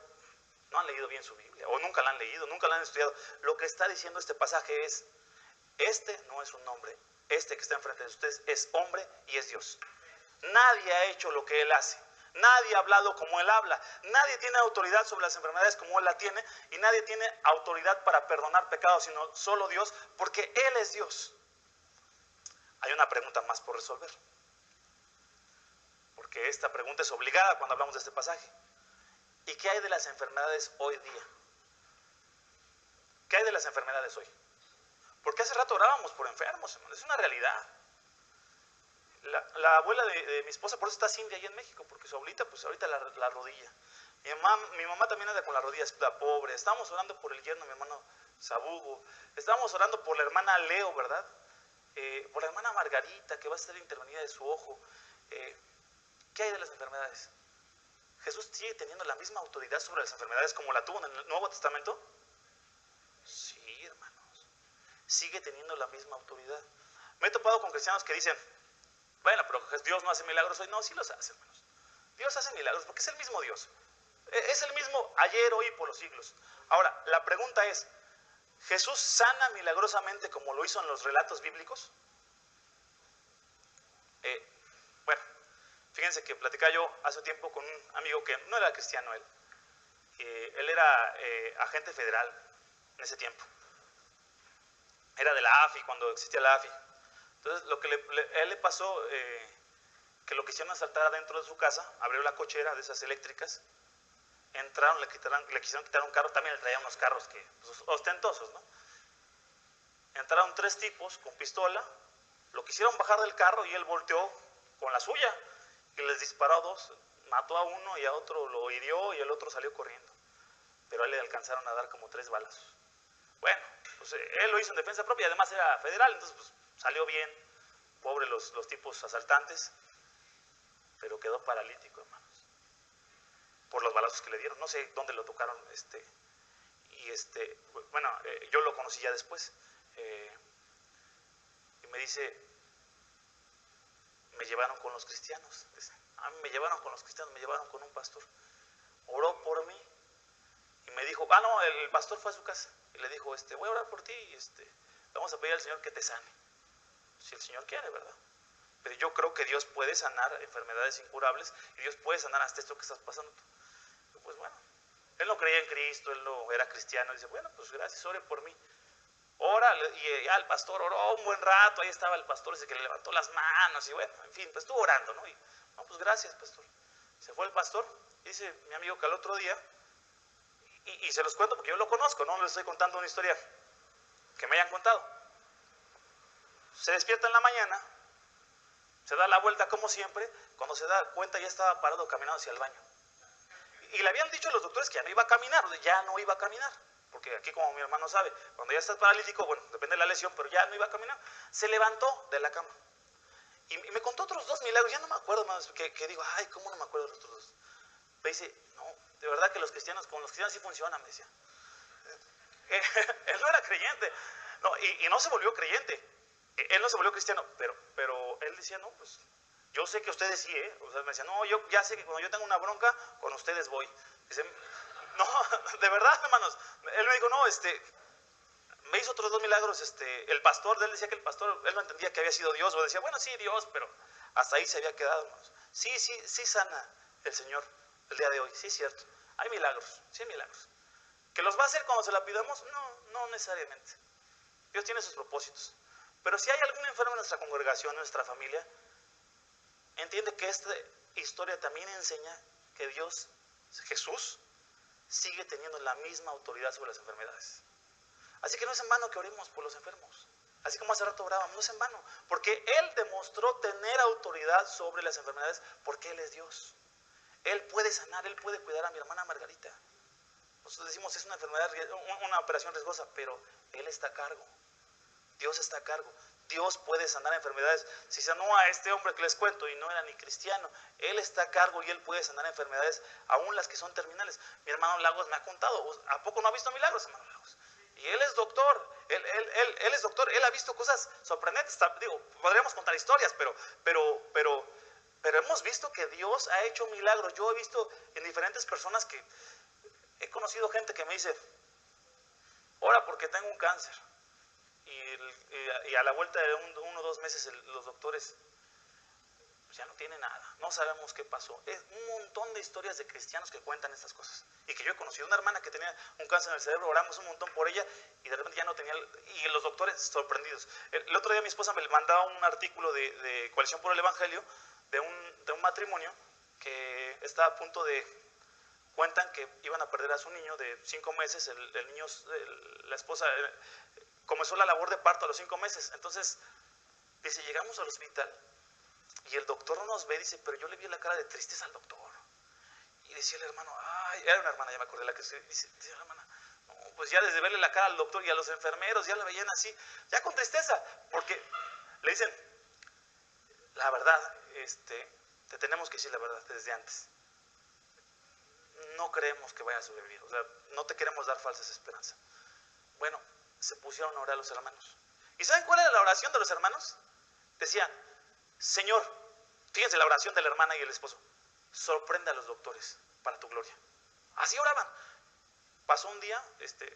no han leído bien su Biblia, o nunca la han leído, nunca la han estudiado. Lo que está diciendo este pasaje es, este no es un hombre, este que está enfrente de ustedes es hombre y es Dios. Nadie ha hecho lo que Él hace. Nadie ha hablado como Él habla. Nadie tiene autoridad sobre las enfermedades como Él la tiene. Y nadie tiene autoridad para perdonar pecados, sino solo Dios, porque Él es Dios. Hay una pregunta más por resolver, porque esta pregunta es obligada cuando hablamos de este pasaje. ¿Y qué hay de las enfermedades hoy día? ¿Qué hay de las enfermedades hoy? Porque hace rato orábamos por enfermos, hermano. Es una realidad. La abuela de mi esposa, por eso está Cindy ahí en México, porque su abuelita, pues ahorita la rodilla. Mi mamá también anda con la rodilla, está pobre. Estábamos orando por el yerno, mi hermano Sabugo. Estábamos orando por la hermana Leo, ¿verdad? Por la hermana Margarita, que va a ser intervenida de su ojo. ¿Qué hay de las enfermedades? ¿Jesús sigue teniendo la misma autoridad sobre las enfermedades como la tuvo en el Nuevo Testamento? Sí, hermanos. Sigue teniendo la misma autoridad. Me he topado con cristianos que dicen, bueno, pero Dios no hace milagros hoy. No, sí los hace, hermanos. Dios hace milagros porque es el mismo Dios. Es el mismo ayer, hoy y por los siglos. Ahora, la pregunta es, ¿Jesús sana milagrosamente como lo hizo en los relatos bíblicos? Bueno, fíjense que platicaba yo hace tiempo con un amigo que no era cristiano él. Él era agente federal en ese tiempo. Era de la AFI, cuando existía la AFI. Entonces, lo que a él le pasó, que lo quisieron asaltar adentro de su casa, abrió la cochera de esas eléctricas, entraron, le quisieron quitar un carro, también le traían unos carros pues, ostentosos, ¿no? Entraron 3 tipos con pistola, lo quisieron bajar del carro y él volteó con la suya y les disparó a 2, mató a uno y a otro lo hirió y el otro salió corriendo. Pero a él le alcanzaron a dar como 3 balazos. Bueno, pues él lo hizo en defensa propia, además era federal, entonces pues, salió bien, pobre los tipos asaltantes, pero quedó paralítico, hermanos, por los balazos que le dieron. No sé dónde lo tocaron, bueno, yo lo conocí ya después, y me dice, me llevaron con los cristianos, a mí me llevaron con los cristianos, me llevaron con un pastor, oró por mí, y me dijo, no, el pastor fue a su casa, y le dijo, voy a orar por ti, y vamos a pedir al Señor que te sane, si el Señor quiere, ¿verdad? Pero yo creo que Dios puede sanar enfermedades incurables, y Dios puede sanar hasta esto que estás pasando tú. Y pues bueno, él no creía en Cristo, él no era cristiano, y dice, bueno, pues gracias, ore por mí. Ora, y ya el pastor oró un buen rato, ahí estaba el pastor ese que le levantó las manos, y bueno, en fin, pues estuvo orando, ¿no? Y, no, pues gracias, pastor. Se fue el pastor, dice mi amigo que al otro día, y se los cuento porque yo lo conozco, no les estoy contando una historia que me hayan contado. Se despierta en la mañana, se da la vuelta como siempre, cuando se da cuenta ya estaba parado caminando hacia el baño. Y le habían dicho a los doctores que ya no iba a caminar, porque aquí, como mi hermano sabe, cuando ya estás paralítico, bueno, depende de la lesión, pero ya no iba a caminar. Se levantó de la cama y me contó otros 2 milagros, ya no me acuerdo más, que digo, ay, ¿cómo no me acuerdo de los otros 2? Me dice, no, de verdad que con los cristianos sí funciona, me decía. Él no era creyente, no, y no se volvió creyente, él no se volvió cristiano, pero él decía, no, pues Yo sé que ustedes sí, O sea, me decían, no, yo ya sé que cuando yo tengo una bronca, con ustedes voy. Dice, no, de verdad, hermanos. Él me dijo, no, me hizo otros 2 milagros, el pastor, él decía que el pastor, él no entendía que había sido Dios, o decía, bueno, sí, Dios, pero hasta ahí se había quedado, hermanos. Sí, sí, sí sana el Señor el día de hoy, sí es cierto. Hay milagros, sí hay milagros. ¿Que los va a hacer cuando se la pidamos? No, no necesariamente. Dios tiene sus propósitos. Pero si hay algún enfermo en nuestra congregación, en nuestra familia, entiende que esta historia también enseña que Dios, Jesús, sigue teniendo la misma autoridad sobre las enfermedades. Así que no es en vano que oremos por los enfermos. Así como hace rato orábamos, no es en vano. Porque Él demostró tener autoridad sobre las enfermedades porque Él es Dios. Él puede sanar, Él puede cuidar a mi hermana Margarita. Nosotros decimos es una enfermedad, una operación riesgosa, pero Él está a cargo. Dios está a cargo. Dios puede sanar enfermedades. Si sanó a este hombre que les cuento y no era ni cristiano, Él está a cargo y Él puede sanar enfermedades, aún las que son terminales. Mi hermano Lagos me ha contado, ¿a poco no ha visto milagros, hermano Lagos? Y él es doctor, él es doctor, él ha visto cosas sorprendentes. Digo, podríamos contar historias, pero hemos visto que Dios ha hecho milagros. Yo he visto en diferentes personas que he conocido gente que me dice, ora porque tengo un cáncer. Y a la vuelta de 1 o 2 meses los doctores ya no tienen nada, no sabemos qué pasó. Es un montón de historias de cristianos que cuentan estas cosas. Y que yo he conocido una hermana que tenía un cáncer en el cerebro, oramos un montón por ella y de repente ya no tenía, y los doctores sorprendidos. El otro día mi esposa me mandaba un artículo de Coalición por el Evangelio de un matrimonio que estaba a punto de, cuentan que iban a perder a su niño de 5 meses, el niño, la esposa comenzó la labor de parto a los 5 meses, entonces dice, llegamos al hospital y el doctor nos ve, dice, pero yo le vi la cara de tristeza al doctor. Y decía el hermano, ay, era una hermana, ya me acordé la que dice la hermana, no, pues ya desde verle la cara al doctor y a los enfermeros, ya la veían así, ya con tristeza, porque le dicen, la verdad, te tenemos que decir la verdad desde antes. No creemos que vaya a sobrevivir, o sea, no te queremos dar falsas esperanzas. Bueno, se pusieron a orar los hermanos. ¿Y saben cuál era la oración de los hermanos? Decían, Señor, fíjense la oración de la hermana y el esposo, sorprende a los doctores para tu gloria. Así oraban. Pasó un día,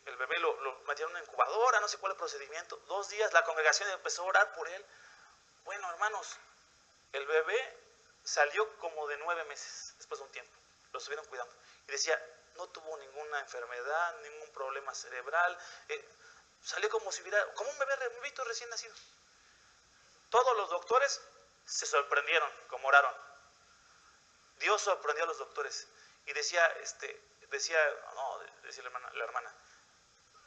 el bebé lo metieron en una incubadora, no sé cuál es el procedimiento. 2 días la congregación empezó a orar por él. Bueno, hermanos, el bebé salió como de 9 meses, después de un tiempo. Lo estuvieron cuidando. Y decía, no tuvo ninguna enfermedad, ningún problema cerebral. Salió como si hubiera, como un bebito recién nacido. Todos los doctores se sorprendieron como oraron. Dios sorprendió a los doctores. Y decía la hermana,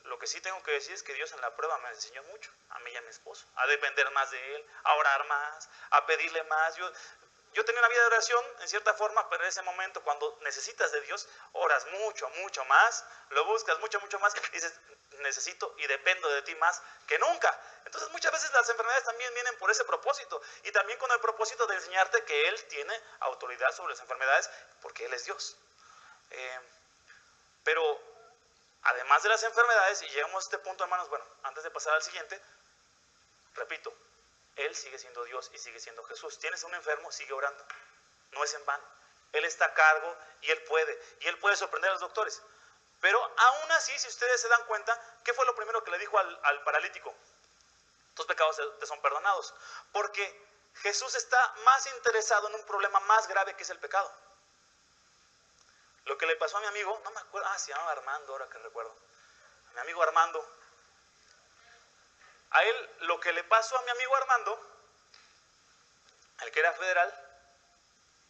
lo que sí tengo que decir es que Dios en la prueba me enseñó mucho, a mí y a mi esposo, a depender más de Él, a orar más, a pedirle más. Yo tenía una vida de oración en cierta forma, pero en ese momento cuando necesitas de Dios, oras mucho, mucho más, lo buscas mucho, mucho más, y dices, necesito y dependo de ti más que nunca. Entonces muchas veces las enfermedades también vienen por ese propósito, y también con el propósito de enseñarte que Él tiene autoridad sobre las enfermedades, porque Él es Dios. Pero además de las enfermedades, y llegamos a este punto, hermanos, bueno, antes de pasar al siguiente, repito, Él sigue siendo Dios y sigue siendo Jesús. Tienes un enfermo, sigue orando. No es en vano. Él está a cargo y Él puede sorprender a los doctores. Pero aún así, si ustedes se dan cuenta, ¿qué fue lo primero que le dijo al paralítico? Tus pecados te son perdonados. Porque Jesús está más interesado en un problema más grave que es el pecado. Lo que le pasó a mi amigo, no me acuerdo, se llamaba Armando, ahora que recuerdo. A mi amigo Armando. A él, lo que le pasó a mi amigo Armando, al que era federal,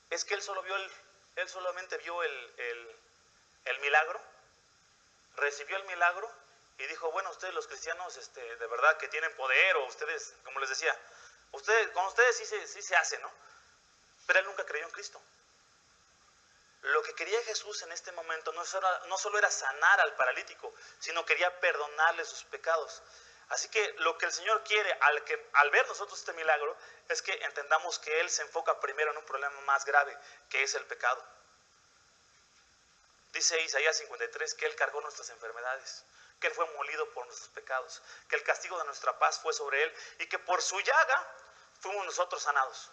es que él solamente vio el milagro, recibió el milagro y dijo, bueno, ustedes los cristianos de verdad que tienen poder, o ustedes, como les decía, con ustedes sí se hace, ¿no? Pero él nunca creyó en Cristo. Lo que quería Jesús en este momento no solo era sanar al paralítico, sino quería perdonarle sus pecados. Así que lo que el Señor quiere al ver nosotros este milagro es que entendamos que Él se enfoca primero en un problema más grave, que es el pecado. Dice Isaías 53 que Él cargó nuestras enfermedades, que Él fue molido por nuestros pecados, que el castigo de nuestra paz fue sobre Él y que por su llaga fuimos nosotros sanados.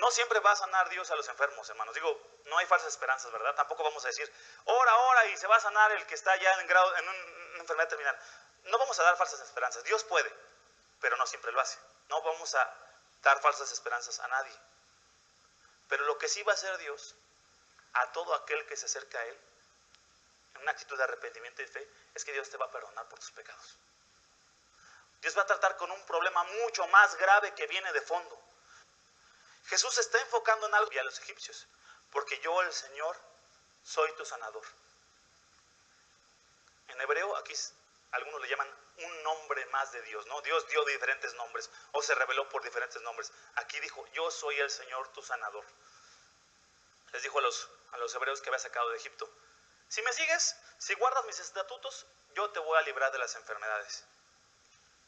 No siempre va a sanar Dios a los enfermos, hermanos. Digo, no hay falsas esperanzas, ¿verdad? Tampoco vamos a decir, ora y se va a sanar el que está ya en una enfermedad terminal. No vamos a dar falsas esperanzas. Dios puede, pero no siempre lo hace. No vamos a dar falsas esperanzas a nadie. Pero lo que sí va a hacer Dios a todo aquel que se acerca a Él, en una actitud de arrepentimiento y fe, es que Dios te va a perdonar por tus pecados. Dios va a tratar con un problema mucho más grave que viene de fondo. Jesús se está enfocando en algo y a los egipcios, porque yo, el Señor, soy tu sanador. En hebreo, aquí algunos le llaman un nombre más de Dios, ¿no? Dios dio diferentes nombres o se reveló por diferentes nombres. Aquí dijo, yo soy el Señor, tu sanador. Les dijo a los hebreos que había sacado de Egipto, si me sigues, si guardas mis estatutos, yo te voy a librar de las enfermedades.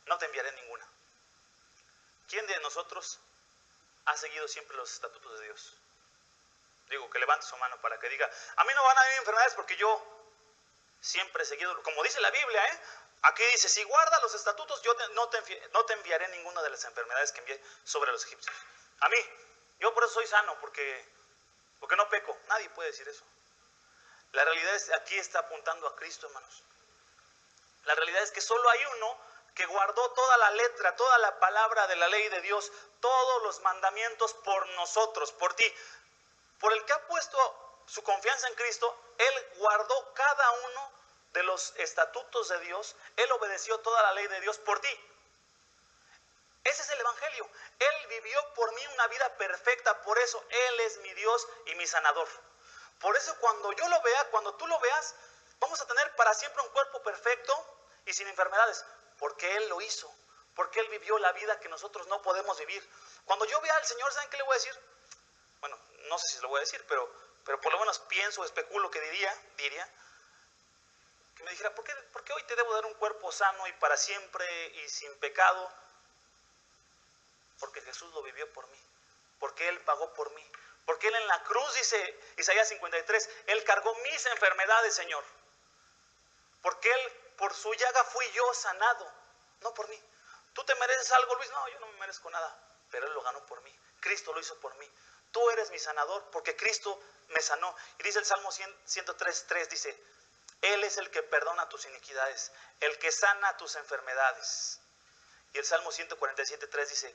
No te enviaré ninguna. ¿Quién de nosotros ha seguido siempre los estatutos de Dios? Digo, que levante su mano para que diga, a mí no van a venir enfermedades porque yo siempre he seguido, como dice la Biblia, aquí dice, si guardas los estatutos, yo no te enviaré ninguna de las enfermedades que envié sobre los egipcios. A mí, yo por eso soy sano, porque no peco. Nadie puede decir eso. La realidad es, aquí está apuntando a Cristo, hermanos. La realidad es que solo hay uno que guardó toda la letra, toda la palabra de la ley de Dios, todos los mandamientos por nosotros, por ti. Por el que ha puesto su confianza en Cristo, Él guardó cada uno de los estatutos de Dios, Él obedeció toda la ley de Dios por ti. Ese es el evangelio. Él vivió por mí una vida perfecta, por eso Él es mi Dios y mi sanador. Por eso cuando yo lo vea, cuando tú lo veas, vamos a tener para siempre un cuerpo perfecto y sin enfermedades, porque Él lo hizo, porque Él vivió la vida que nosotros no podemos vivir. Cuando yo vea al Señor, ¿saben qué le voy a decir? Bueno, no sé si lo voy a decir, pero por lo menos pienso, especulo que diría, que me dijera, ¿por qué hoy te debo dar un cuerpo sano y para siempre y sin pecado? Porque Jesús lo vivió por mí, porque Él pagó por mí, porque Él en la cruz, dice Isaías 53, Él cargó mis enfermedades, Señor, porque Él, por su llaga fui yo sanado, no por mí. ¿Tú te mereces algo, Luis? No, yo no me merezco nada, pero Él lo ganó por mí, Cristo lo hizo por mí. Tú eres mi sanador, porque Cristo me sanó. Y dice el Salmo 103:3, dice, Él es el que perdona tus iniquidades, el que sana tus enfermedades. Y el Salmo 147:3 dice,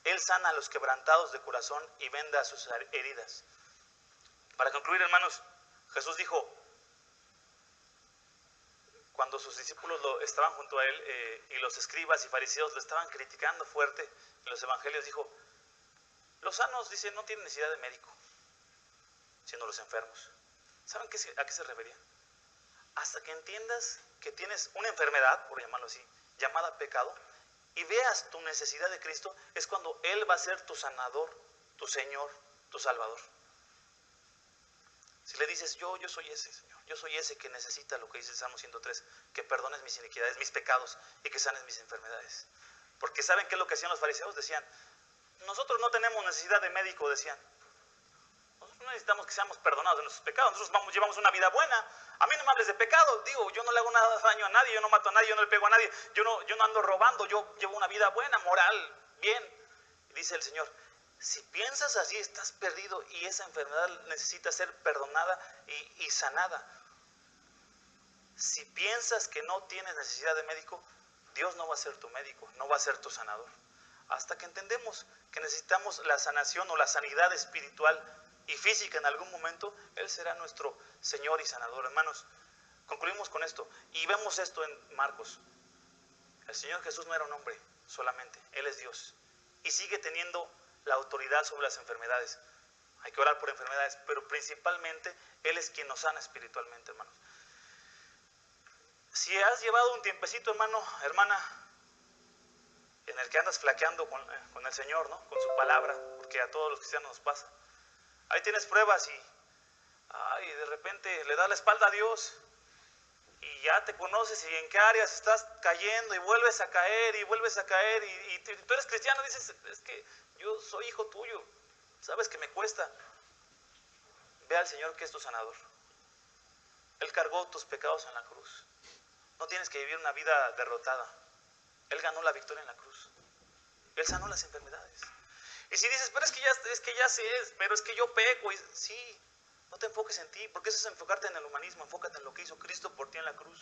Él sana a los quebrantados de corazón y venda sus heridas. Para concluir, hermanos, Jesús dijo, cuando sus discípulos estaban junto a Él y los escribas y fariseos lo estaban criticando fuerte en los evangelios, dijo, los sanos, dice, no tienen necesidad de médico, sino los enfermos. ¿Saben a qué se refería? Hasta que entiendas que tienes una enfermedad, por llamarlo así, llamada pecado, y veas tu necesidad de Cristo, es cuando Él va a ser tu sanador, tu Señor, tu Salvador. Si le dices, yo soy ese, Señor, yo soy ese que necesita lo que dice el Salmo 103, que perdones mis iniquidades, mis pecados y que sanes mis enfermedades. Porque ¿saben qué es lo que hacían los fariseos? Decían, nosotros no tenemos necesidad de médico, decían. Nosotros no necesitamos que seamos perdonados de nuestros pecados, nosotros llevamos una vida buena. A mí no me hables de pecado, digo, yo no le hago nada daño a nadie, yo no mato a nadie, yo no le pego a nadie, yo no ando robando, yo llevo una vida buena, moral, bien. Y dice el Señor, si piensas así estás perdido y esa enfermedad necesita ser perdonada y sanada. Si piensas que no tienes necesidad de médico, Dios no va a ser tu médico, no va a ser tu sanador. Hasta que entendemos que necesitamos la sanación o la sanidad espiritual y física en algún momento, Él será nuestro Señor y sanador. Hermanos, concluimos con esto y vemos esto en Marcos. El Señor Jesús no era un hombre solamente, Él es Dios y sigue teniendo la autoridad sobre las enfermedades. Hay que orar por enfermedades, pero principalmente Él es quien nos sana espiritualmente, hermanos. Si has llevado un tiempecito, hermano, hermana, en el que andas flaqueando con el Señor, ¿no? Con su palabra, porque a todos los cristianos nos pasa. Ahí tienes pruebas y de repente le das la espalda a Dios y ya te conoces y en qué áreas estás cayendo y vuelves a caer y vuelves a caer y tú eres cristiano y dices, es que yo soy hijo tuyo, sabes que me cuesta. Ve al Señor que es tu sanador. Él cargó tus pecados en la cruz. No tienes que vivir una vida derrotada. Él ganó la victoria en la cruz. Él sanó las enfermedades. Y si dices, pero es que ya sé, pero es que yo peco, y, sí, no te enfoques en ti, porque eso es enfocarte en el humanismo, enfócate en lo que hizo Cristo por ti en la cruz.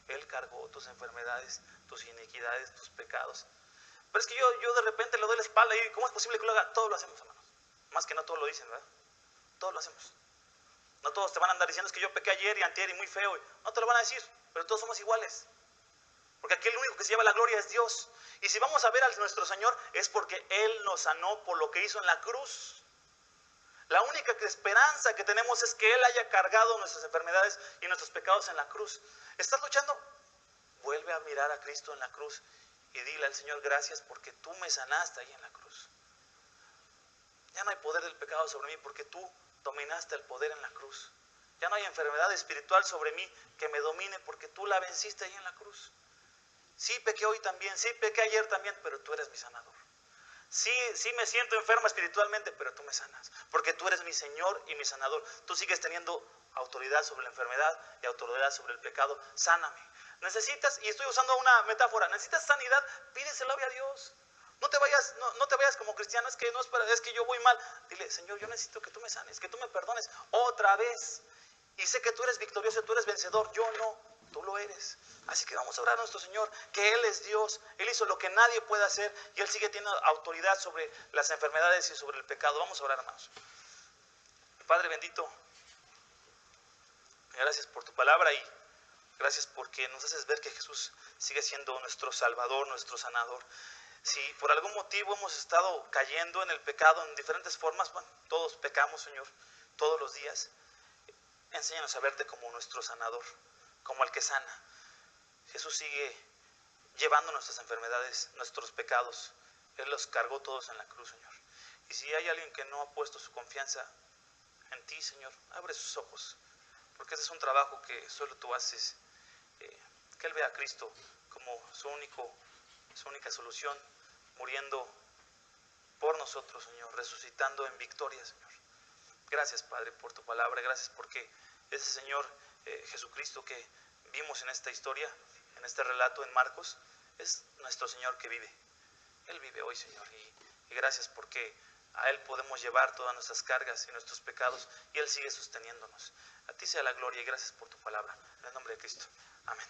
Él cargó tus enfermedades, tus iniquidades, tus pecados. Pero es que yo de repente le doy la espalda y ¿cómo es posible que lo haga? Todos lo hacemos, hermanos. Más que no todos lo dicen, ¿verdad? Todos lo hacemos. No todos te van a andar diciendo es que yo pequé ayer y antier y muy feo. No te lo van a decir, pero todos somos iguales. Porque aquí el único que se lleva la gloria es Dios. Y si vamos a ver a nuestro Señor es porque Él nos sanó por lo que hizo en la cruz. La única esperanza que tenemos es que Él haya cargado nuestras enfermedades y nuestros pecados en la cruz. ¿Estás luchando? Vuelve a mirar a Cristo en la cruz y dile al Señor gracias porque tú me sanaste ahí en la cruz. Ya no hay poder del pecado sobre mí porque tú dominaste el poder en la cruz. Ya no hay enfermedad espiritual sobre mí que me domine porque tú la venciste ahí en la cruz. Sí pequé hoy también, sí pequé ayer también, pero tú eres mi sanador. Sí me siento enferma espiritualmente, pero tú me sanas, porque tú eres mi Señor y mi sanador. Tú sigues teniendo autoridad sobre la enfermedad y autoridad sobre el pecado. Sáname. Necesitas, y estoy usando una metáfora, necesitas sanidad, pídeselo a Dios. No te vayas como cristiano, es que, no es que yo voy mal. Dile, Señor, yo necesito que tú me sanes, que tú me perdones otra vez. Y sé que tú eres victorioso, tú eres vencedor, yo no, tú lo eres. Así que vamos a orar a nuestro Señor, que Él es Dios, Él hizo lo que nadie puede hacer y Él sigue teniendo autoridad sobre las enfermedades y sobre el pecado. Vamos a orar, hermanos. Padre bendito, gracias por tu palabra y gracias porque nos haces ver que Jesús sigue siendo nuestro Salvador, nuestro sanador. Si por algún motivo hemos estado cayendo en el pecado en diferentes formas, bueno, todos pecamos, Señor, todos los días. Enséñanos a verte como nuestro sanador, como el que sana. Jesús sigue llevando nuestras enfermedades, nuestros pecados. Él los cargó todos en la cruz, Señor. Y si hay alguien que no ha puesto su confianza en ti, Señor, abre sus ojos, porque ese es un trabajo que solo tú haces. Que Él vea a Cristo como su única solución, muriendo por nosotros, Señor, resucitando en victoria, Señor. Gracias, Padre, por tu palabra. Gracias porque ese Señor Jesucristo que vimos en esta historia, en este relato en Marcos, es nuestro Señor que vive. Él vive hoy, Señor. Y gracias porque a Él podemos llevar todas nuestras cargas y nuestros pecados y Él sigue sosteniéndonos. A ti sea la gloria y gracias por tu palabra. En el nombre de Cristo. Amén.